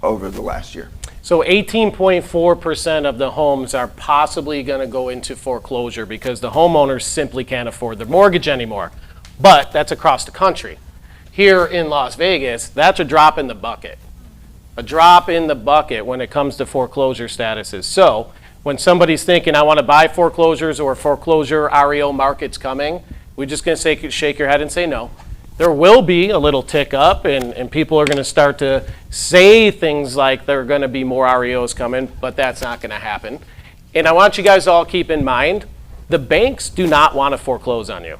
over the last year.
So 18.4% of the homes are possibly going to go into foreclosure because the homeowners simply can't afford their mortgage anymore. But that's across the country. here in Las Vegas, that's a drop in the bucket. A drop in the bucket when it comes to foreclosure statuses. So when somebody's thinking, I want to buy foreclosures or foreclosure REO market's coming, we're just going to say, shake your head and say no. There will be a little tick up, and people are going to start to say things like there are going to be more REOs coming, but that's not going to happen. And I want you guys to all keep in mind, the banks do not want to foreclose on you.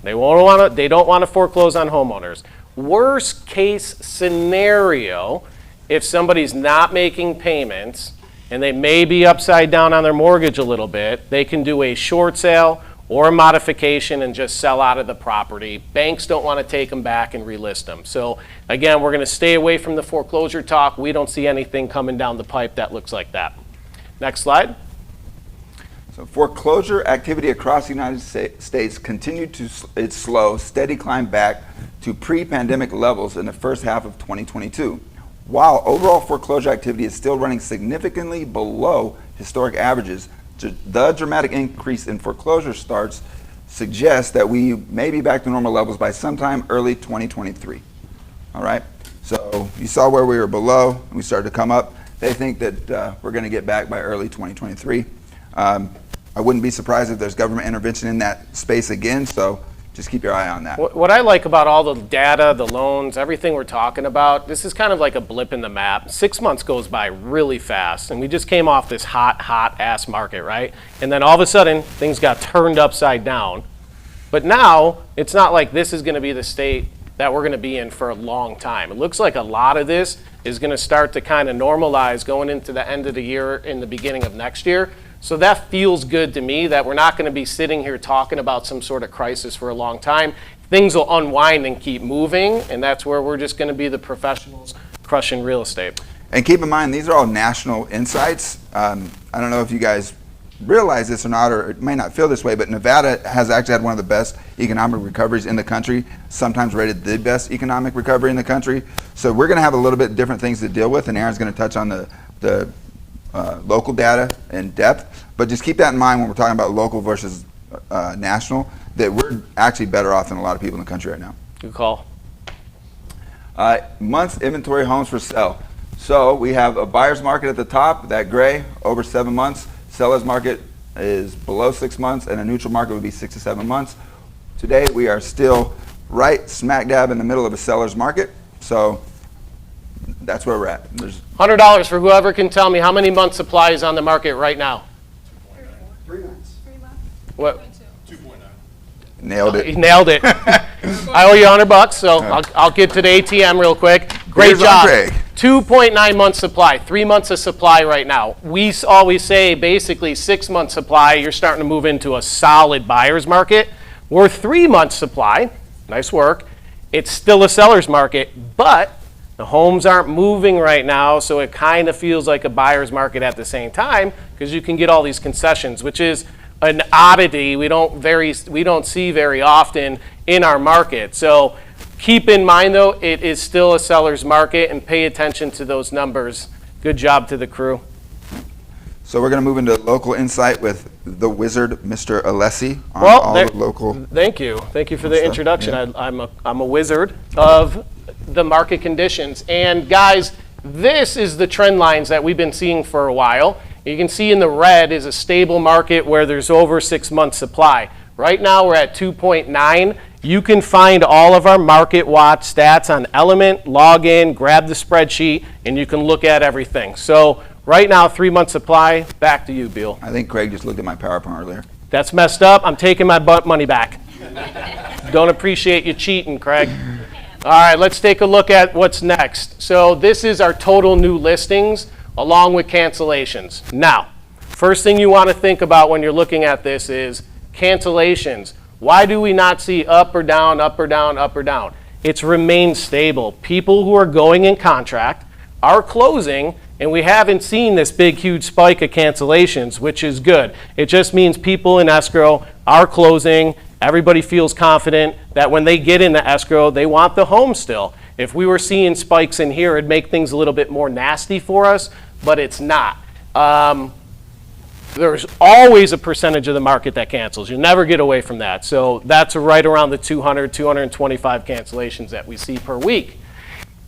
They don't want to foreclose on homeowners. Worst case scenario, if somebody's not making payments and they may be upside down on their mortgage a little bit, they can do a short sale or a modification and just sell out of the property. Banks don't want to take them back and relist them. So again, we're going to stay away from the foreclosure talk. We don't see anything coming down the pipe that looks like that. Next slide.
So foreclosure activity across the United States continued its slow, steady climb back to pre-pandemic levels in the first half of 2022. While overall foreclosure activity is still running significantly below historic averages, the dramatic increase in foreclosure starts suggests that we may be back to normal levels by sometime early 2023. All right, so you saw where we were below and we started to come up. They think that we're going to get back by early 2023. I wouldn't be surprised if there's government intervention in that space again, so just keep your eye on that.
What I like about all the data, the loans, everything we're talking about, this is kind of like a blip in the map. 6 months goes by really fast, and we just came off this hot ass market, right? And then all of a sudden, things got turned upside down. But now, it's not like this is going to be the state that we're going to be in for a long time. It looks like a lot of this is going to start to kind of normalize going into the end of the year and the beginning of next year. So that feels good to me, that we're not going to be sitting here talking about some sort of crisis for a long time. Things will unwind and keep moving, and that's where we're just going to be the professionals crushing real estate.
And keep in mind, these are all national insights. I don't know if you guys realize this or not, or it may not feel this way, but Nevada has actually had one of the best economic recoveries in the country, sometimes rated the best economic recovery in the country. So we're going to have a little bit different things to deal with, and Aaron's going to touch on the local data in depth, but just keep that in mind when we're talking about local versus national, that we're actually better off than a lot of people in the country right now.
Good call.
Months inventory homes for sale. So we have a buyer's market at the top, that gray, over 7 months. Seller's market is below 6 months, and a neutral market would be 6 to 7 months. Today we are still right smack dab in the middle of a seller's market. So that's where we're at. There's
$100 for whoever can tell me how many months supply is on the market right now.
3 months.
What?
nailed it.
He nailed it. I owe you $100, so I'll get to the ATM real quick. Great
Here's
job.
Craig.
2.9 months supply, 3 months of supply right now. We always say basically 6 months supply, you're starting to move into a solid buyer's market. We're 3 months supply, nice work. It's still a seller's market, but the homes aren't moving right now, so it kind of feels like a buyer's market at the same time because you can get all these concessions, which is an oddity we don't see very often in our market. So keep in mind, though, it is still a seller's market, and pay attention to those numbers. Good job to the crew.
So we're going to move into local insight with the wizard, Mr. Alessi, on
Well,
all the local.
Thank you for the
stuff,
introduction.
yeah.
I'm a wizard of the market conditions. And guys, this is the trend lines that we've been seeing for a while. You can see in the red is a stable market where there's over 6 months supply. Right now we're at 2.9. You can find all of our market watch stats on Element, log in, grab the spreadsheet, and you can look at everything. So right now, 3 months supply. Back to you, Bill.
I think Craig just looked at my PowerPoint earlier.
That's messed up. I'm taking my money back. Don't appreciate you cheating, Craig. All right, let's take a look at what's next. So this is our total new listings along with cancellations. Now, first thing you want to think about when you're looking at this is cancellations. Why do we not see up or down, up or down, up or down? It's remained stable. People who are going in contract are closing, and we haven't seen this big, huge spike of cancellations, which is good. It just means people in escrow are closing. Everybody feels confident that when they get into escrow, they want the home still. If we were seeing spikes in here, it'd make things a little bit more nasty for us, but it's not. there's always a percentage of the market that cancels. You never get away from that. So that's right around the 200, 225 cancellations that we see per week.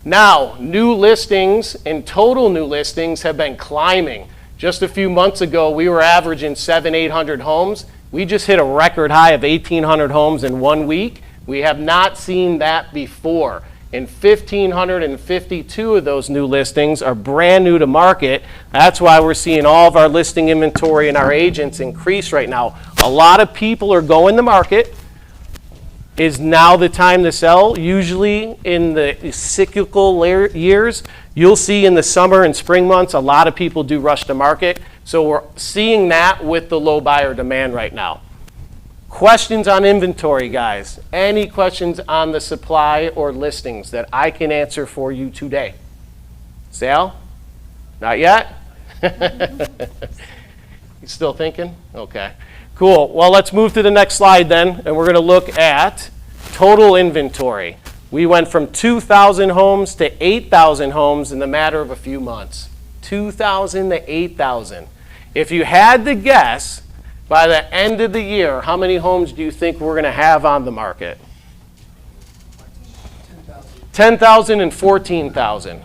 Now, new listings and total new listings have been climbing. Just a few months ago, we were averaging 800 homes. We just hit a record high of 1,800 homes in 1 week. We have not seen that before. And 1,552 of those new listings are brand new to market. That's why we're seeing all of our listing inventory and our agents increase right now. A lot of people are going to market. Is now the time to sell? Usually in the cyclical years, you'll see in the summer and spring months, a lot of people do rush to market. So we're seeing that with the low buyer demand right now. Questions on inventory, guys? Any questions on the supply or listings that I can answer for you today? Sal? Not yet? You still thinking? Okay. Cool. Well, let's move to the next slide then, and we're going to look at total inventory. We went from 2,000 homes to 8,000 homes in the matter of a few months. 2,000 to 8,000. If you had to guess, by the end of the year, how many homes do you think we're going to have on the market? 10,000 and 14,000.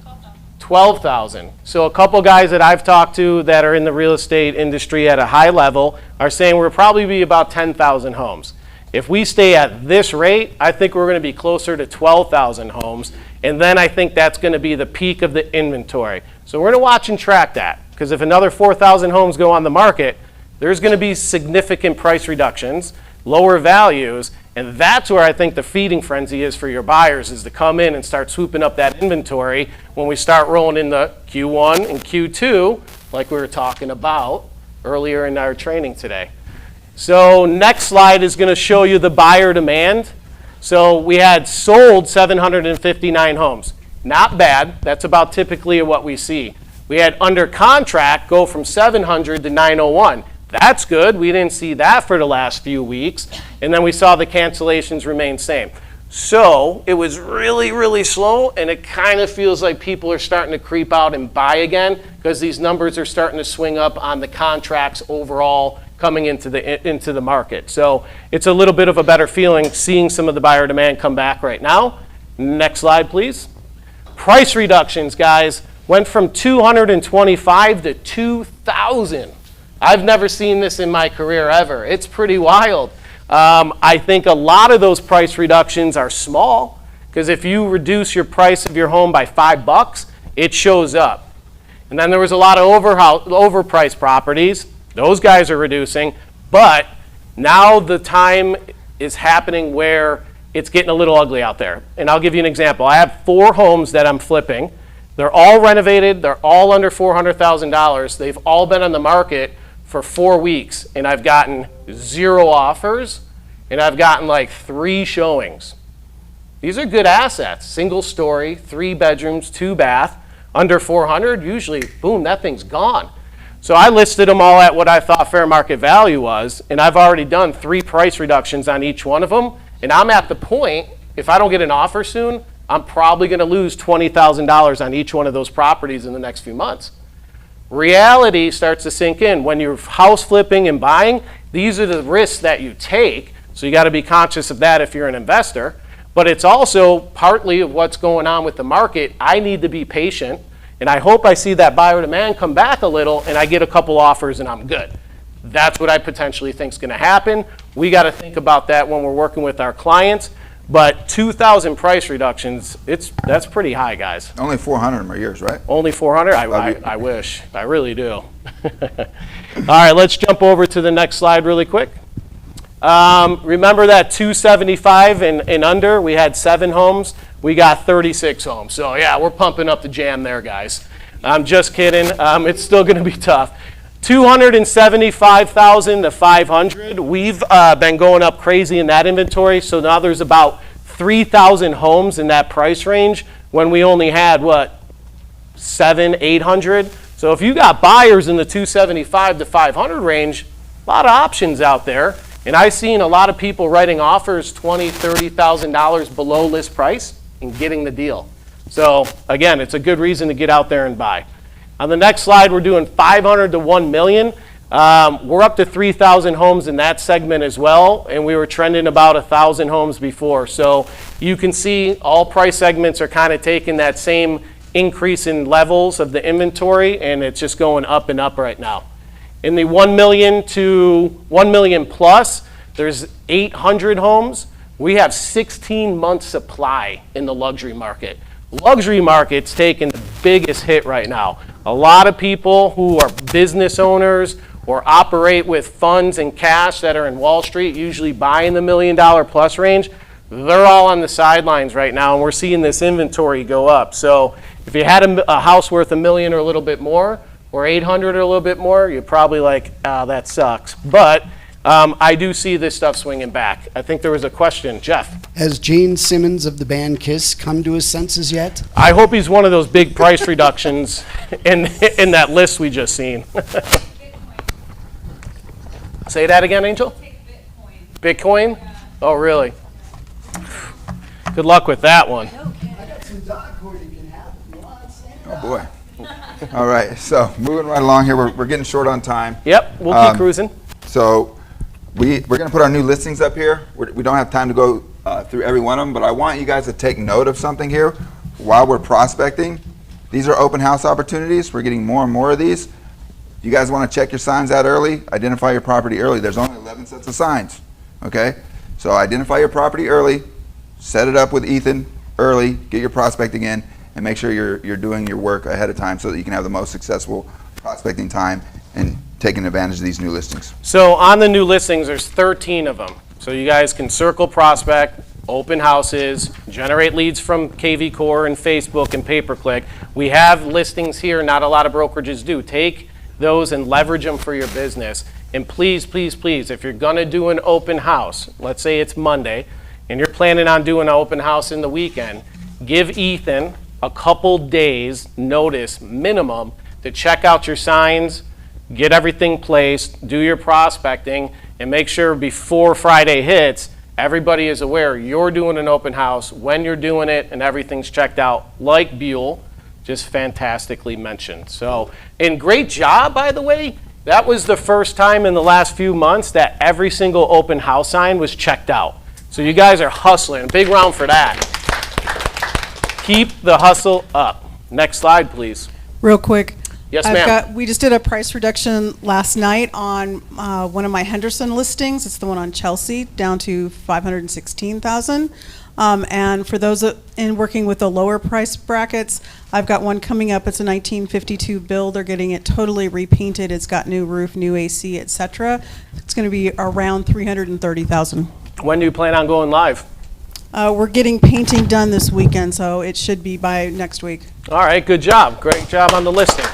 12,000. So a couple guys that I've talked to that are in the real estate industry at a high level are saying we'll probably be about 10,000 homes. If we stay at this rate, I think we're going to be closer to 12,000 homes, and then I think that's going to be the peak of the inventory. So we're going to watch and track that, because if another 4,000 homes go on the market, there's going to be significant price reductions, lower values, and that's where I think the feeding frenzy is for your buyers, is to come in and start swooping up that inventory when we start rolling in the Q1 and Q2, like we were talking about earlier in our training today. So next slide is going to show you the buyer demand. So we had sold 759 homes. Not bad. That's about typically what we see. We had under contract go from 700 to 901. That's good. We didn't see that for the last few weeks. And then we saw the cancellations remain same. So it was really, really slow, and it kind of feels like people are starting to creep out and buy again, because these numbers are starting to swing up on the contracts overall coming into the market. So it's a little bit of a better feeling seeing some of the buyer demand come back right now. Next slide, please. Price reductions, guys, went from 225 to 2,000. I've never seen this in my career ever. It's pretty wild. I think a lot of those price reductions are small, because if you reduce your price of your home by $5, it shows up. And then there was a lot of overpriced properties. Those guys are reducing, but now the time is happening where it's getting a little ugly out there. And I'll give you an example. I have 4 homes that I'm flipping. They're all renovated. They're all under $400,000. They've all been on the market for 4 weeks, and I've gotten 0 offers, and I've gotten like 3 showings. These are good assets. Single story, 3 bedrooms, 2 bath, under 400. Usually, boom, that thing's gone. So I listed them all at what I thought fair market value was, and I've already done 3 price reductions on each one of them. And I'm at the point, if I don't get an offer soon, I'm probably going to lose $20,000 on each one of those properties in the next few months. Reality starts to sink in. When you're house flipping and buying, these are the risks that you take. So you got to be conscious of that if you're an investor. But it's also partly of what's going on with the market. I need to be patient. And I hope I see that buyer demand come back a little and I get a couple offers and I'm good. That's what I potentially think is going to happen. We got to think about that when we're working with our clients. But 2,000 price reductions, that's pretty high, guys.
Only 400 of them are yours, right?
Only 400? I wish. I really do. All right, let's jump over to the next slide really quick. Remember that 275 and under, we had 7 homes. We got 36 homes. So yeah, we're pumping up the jam there, guys. I'm just kidding. It's still going to be tough. 275,000 to 500. We've been going up crazy in that inventory. So now there's about 3,000 homes in that price range when we only had, 700, 800. So if you got buyers in the 275 to 500 range, a lot of options out there. And I've seen a lot of people writing offers $20,000, $30,000 below list price and getting the deal. So again, it's a good reason to get out there and buy. On the next slide, we're doing 500 to 1 million. We're up to 3,000 homes in that segment as well, and we were trending about 1,000 homes before. So you can see all price segments are kind of taking that same increase in levels of the inventory, and it's just going up and up right now. In the 1 million to 1 million plus, there's 800 homes. We have 16 months supply in the luxury market. Luxury market's taking the biggest hit right now. A lot of people who are business owners or operate with funds and cash that are in Wall Street, usually buying the $1 million plus range, they're all on the sidelines right now, and we're seeing this inventory go up. So if you had a house worth $1 million or a little bit more, or 800 or a little bit more, you're probably like, that sucks. But I do see this stuff swinging back. I think there was a question. Jeff?
Has Gene Simmons of the band Kiss come to his senses yet?
I hope he's one of those big price reductions in that list we just seen. Say that again, Angel? Bitcoin? Oh, really? Good luck with that one.
Oh, boy. All right, so moving right along here, we're getting short on time.
Yep, we'll keep cruising.
So we're going to put our new listings up here. We don't have time to go through every one of them, but I want you guys to take note of something here while we're prospecting. These are open house opportunities. We're getting more and more of these. You guys want to check your signs out early, identify your property early. There's only 11 sets of signs, okay? So identify your property early, set it up with Ethan early, get your prospecting in, and make sure you're doing your work ahead of time so that you can have the most successful prospecting time and taking advantage of these new listings.
So on the new listings, there's 13 of them. So you guys can circle prospect, open houses, generate leads from KV Core and Facebook and pay-per-click. We have listings here, not a lot of brokerages do. Take those and leverage them for your business. And please, please, please, if you're gonna do an open house, let's say it's Monday, and you're planning on doing an open house in the weekend, give Ethan a couple days notice minimum to check out your signs, get everything placed, do your prospecting, and make sure before Friday hits, everybody is aware you're doing an open house, when you're doing it, and everything's checked out, like Buell just fantastically mentioned. So, and great job, by the way. That was the first time in the last few months that every single open house sign was checked out. So you guys are hustling. Big round for that. Keep the hustle up. Next slide, please.
Real quick.
Yes, ma'am.
We just did a price reduction last night on one of my Henderson listings. It's the one on Chelsea, down to $516,000. And for those in working with the lower price brackets, I've got one coming up. It's a 1952 build. They're getting it totally repainted. It's got new roof, new AC, etc. It's going to be around $330,000.
When do you plan on going live?
We're getting painting done this weekend, so it should be by next week.
All right, good job. Great job on the listing.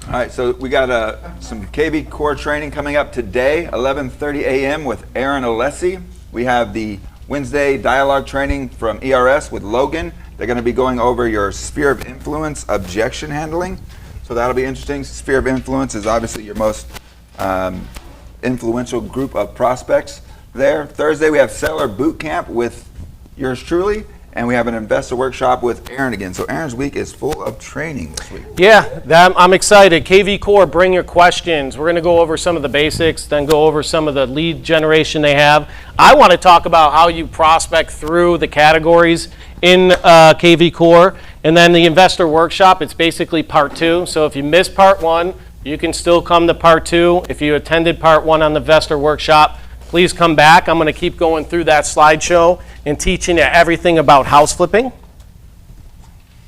All right, so we got some KV Core training coming up today, 11:30 a.m. with Aaron Alessi. We have the Wednesday dialogue training from ERS with Logan. They're going to be going over your sphere of influence objection handling. So that'll be interesting. Sphere of influence is obviously your most influential group of prospects there. Thursday, we have seller boot camp with yours truly. And we have an investor workshop with Aaron again. So Aaron's week is full of training this week.
Yeah, I'm excited. KV Core, bring your questions. We're going to go over some of the basics, then go over some of the lead generation they have. I want to talk about how you prospect through the categories in KV Core. And then the investor workshop, it's basically part 2. So if you missed part 1, you can still come to part 2. If you attended part 1 on the investor workshop, please come back. I'm going to keep going through that slideshow and teaching you everything about house flipping.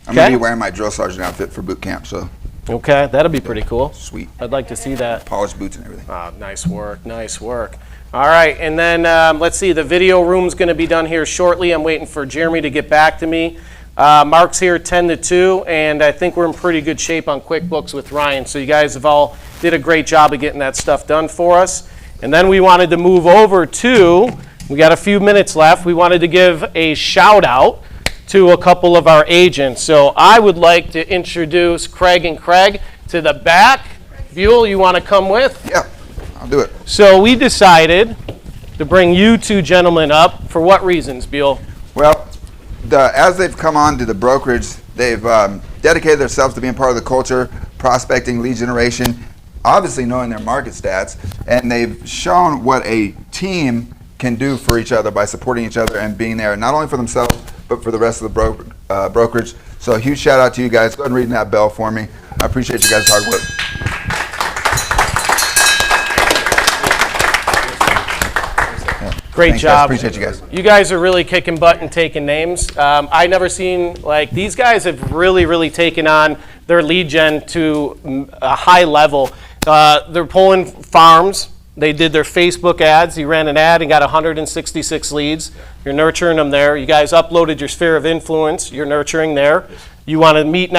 I'm going to be wearing my drill sergeant outfit for boot camp, so.
Okay, that'll be pretty cool.
Sweet.
I'd like to see that.
Polished boots and everything.
Oh, nice work, nice work. All right, and then let's see, the video room's going to be done here shortly. I'm waiting for Jeremy to get back to me. Mark's here 10 to 2, and I think we're in pretty good shape on QuickBooks with Ryan. So you guys have all did a great job of getting that stuff done for us. And then we wanted to move over to, we got a few minutes left, we wanted to give a shout out to a couple of our agents. So I would like to introduce Craig and Craig to the back. Buell, you want to come with?
Yeah, I'll do it.
So we decided to bring you two gentlemen up. For what reasons, Buell?
Well, as they've come on to the brokerage, they've dedicated themselves to being part of the culture, prospecting, lead generation, obviously knowing their market stats, and they've shown what a team can do for each other by supporting each other and being there, not only for themselves, but for the rest of the brokerage. So a huge shout out to you guys. Go ahead and ring that bell for me. I appreciate you guys' hard work.
Great
Thanks, guys.
job.
Appreciate you guys.
You guys are really kicking butt and taking names. I never seen, like, these guys have really taken on their lead gen to a high level. They're pulling farms. They did their Facebook ads. You ran an ad and got 166 leads. You're nurturing them there. You guys uploaded your sphere of influence. You're nurturing there. You want to meet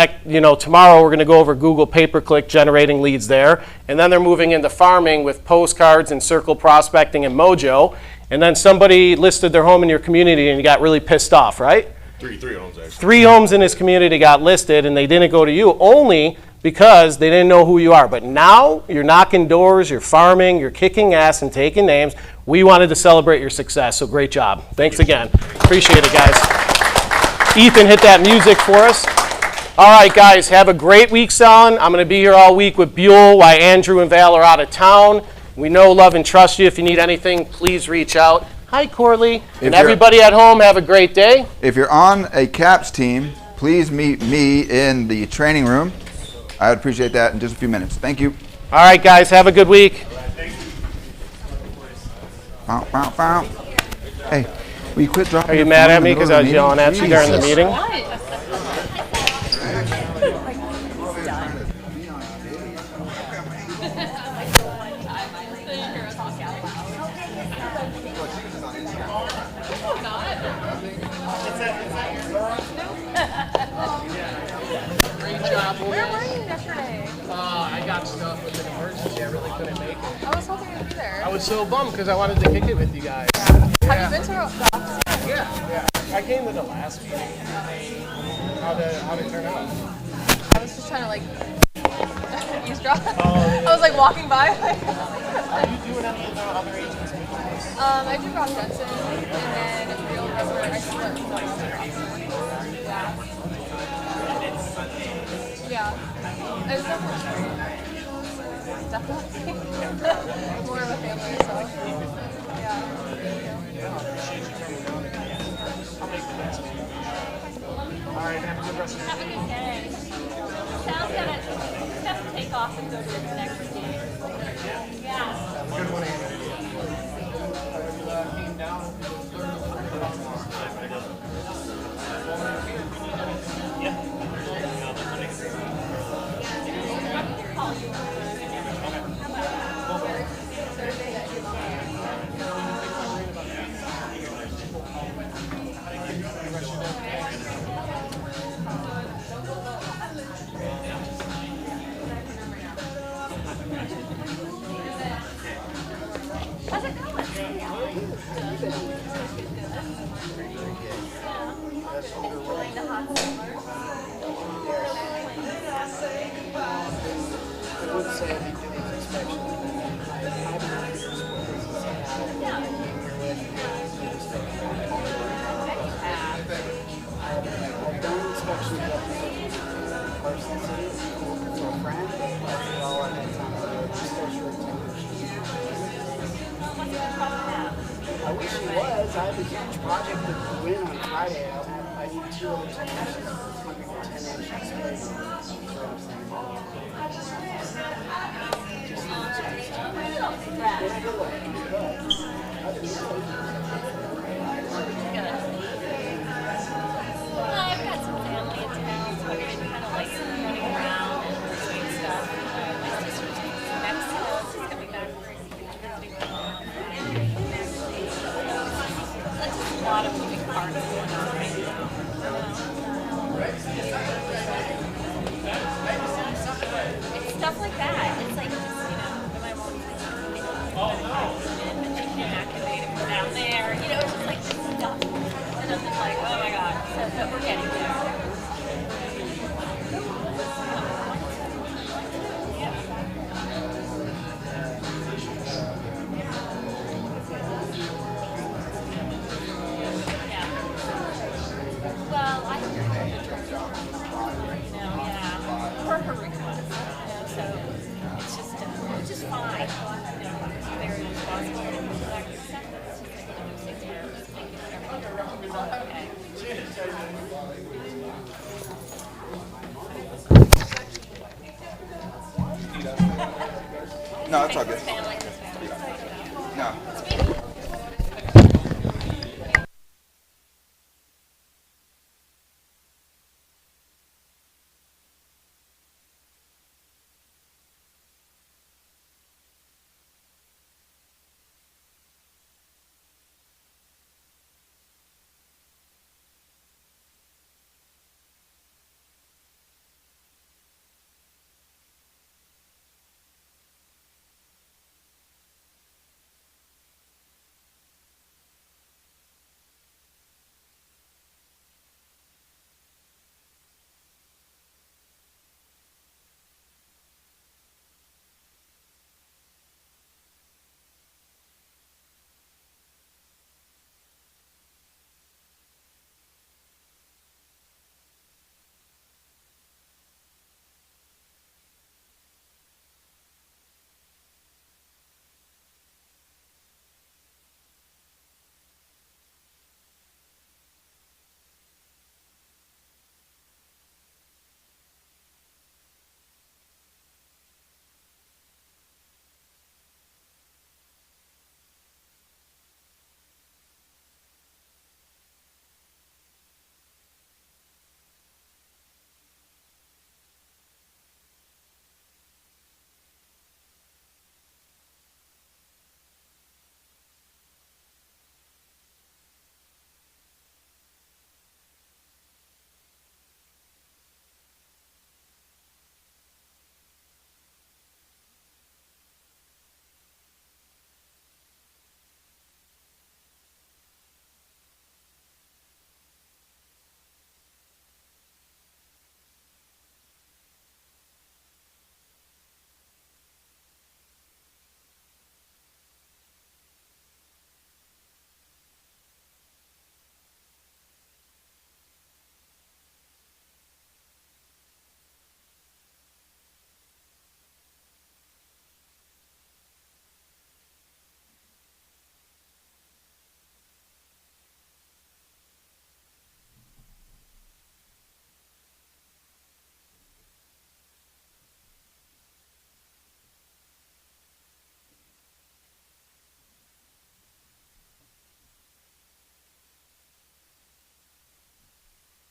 tomorrow we're going to go over Google pay-per-click generating leads there. And then they're moving into farming with postcards and circle prospecting and Mojo. And then somebody listed their home in your community and you got really pissed off, right?
Three homes, actually.
3 homes in his community got listed and they didn't go to you only because they didn't know who you are. But now you're knocking doors, you're farming, you're kicking ass and taking names. We wanted to celebrate your success, so great job. Thanks again. Appreciate it, guys. Ethan, hit that music for us. All right, guys, have a great week selling. I'm going to be here all week with Buell while Andrew and Val are out of town. We know, love, and trust you. If you need anything, please reach out. Hi, Corley. And everybody at home, have a great day.
If you're on a CAPS team, please meet me in the training room. I would appreciate that in just a few minutes. Thank you.
All right, guys, have a good week.
Bow, bow, bow. Hey, will you quit dropping
Are you
your
mad
phone
at
in the
me
middle
because
of
I
the
was yelling at you during the
Jesus.
meeting?
Where were you yesterday?
I got stuff with an emergency. I really couldn't make it.
I was hoping you'd be there.
I was so bummed because I wanted to kick it with you guys.
Have you been to the office?
Yeah. I came to the last meeting. How'd it turn out?
I was just trying to like eavesdrop. I was like walking by.
Are you doing any of the other agents' meetings?
I do Rock Jensen and then Realty. I split. Yeah. It's definitely more of a family, so yeah.
All right, have a good rest of the day.
Sal's gotta take off and go to the next game. Yeah.
Good one, came down.
How's it going? Enjoying the hot summer.
I wish he was. I have a huge project to win on Friday. I need 2 other technicians. It's going to be 10-inch space. That's what I'm saying.
I've got some family in town, so I've been kind of like running around and doing stuff. My sister's from Mexico. She's coming back for visiting with her. That's just a lot of moving parts going on right now. It's stuff like that. It's like, just, my mom
No, it's all good.
Families as well.
No.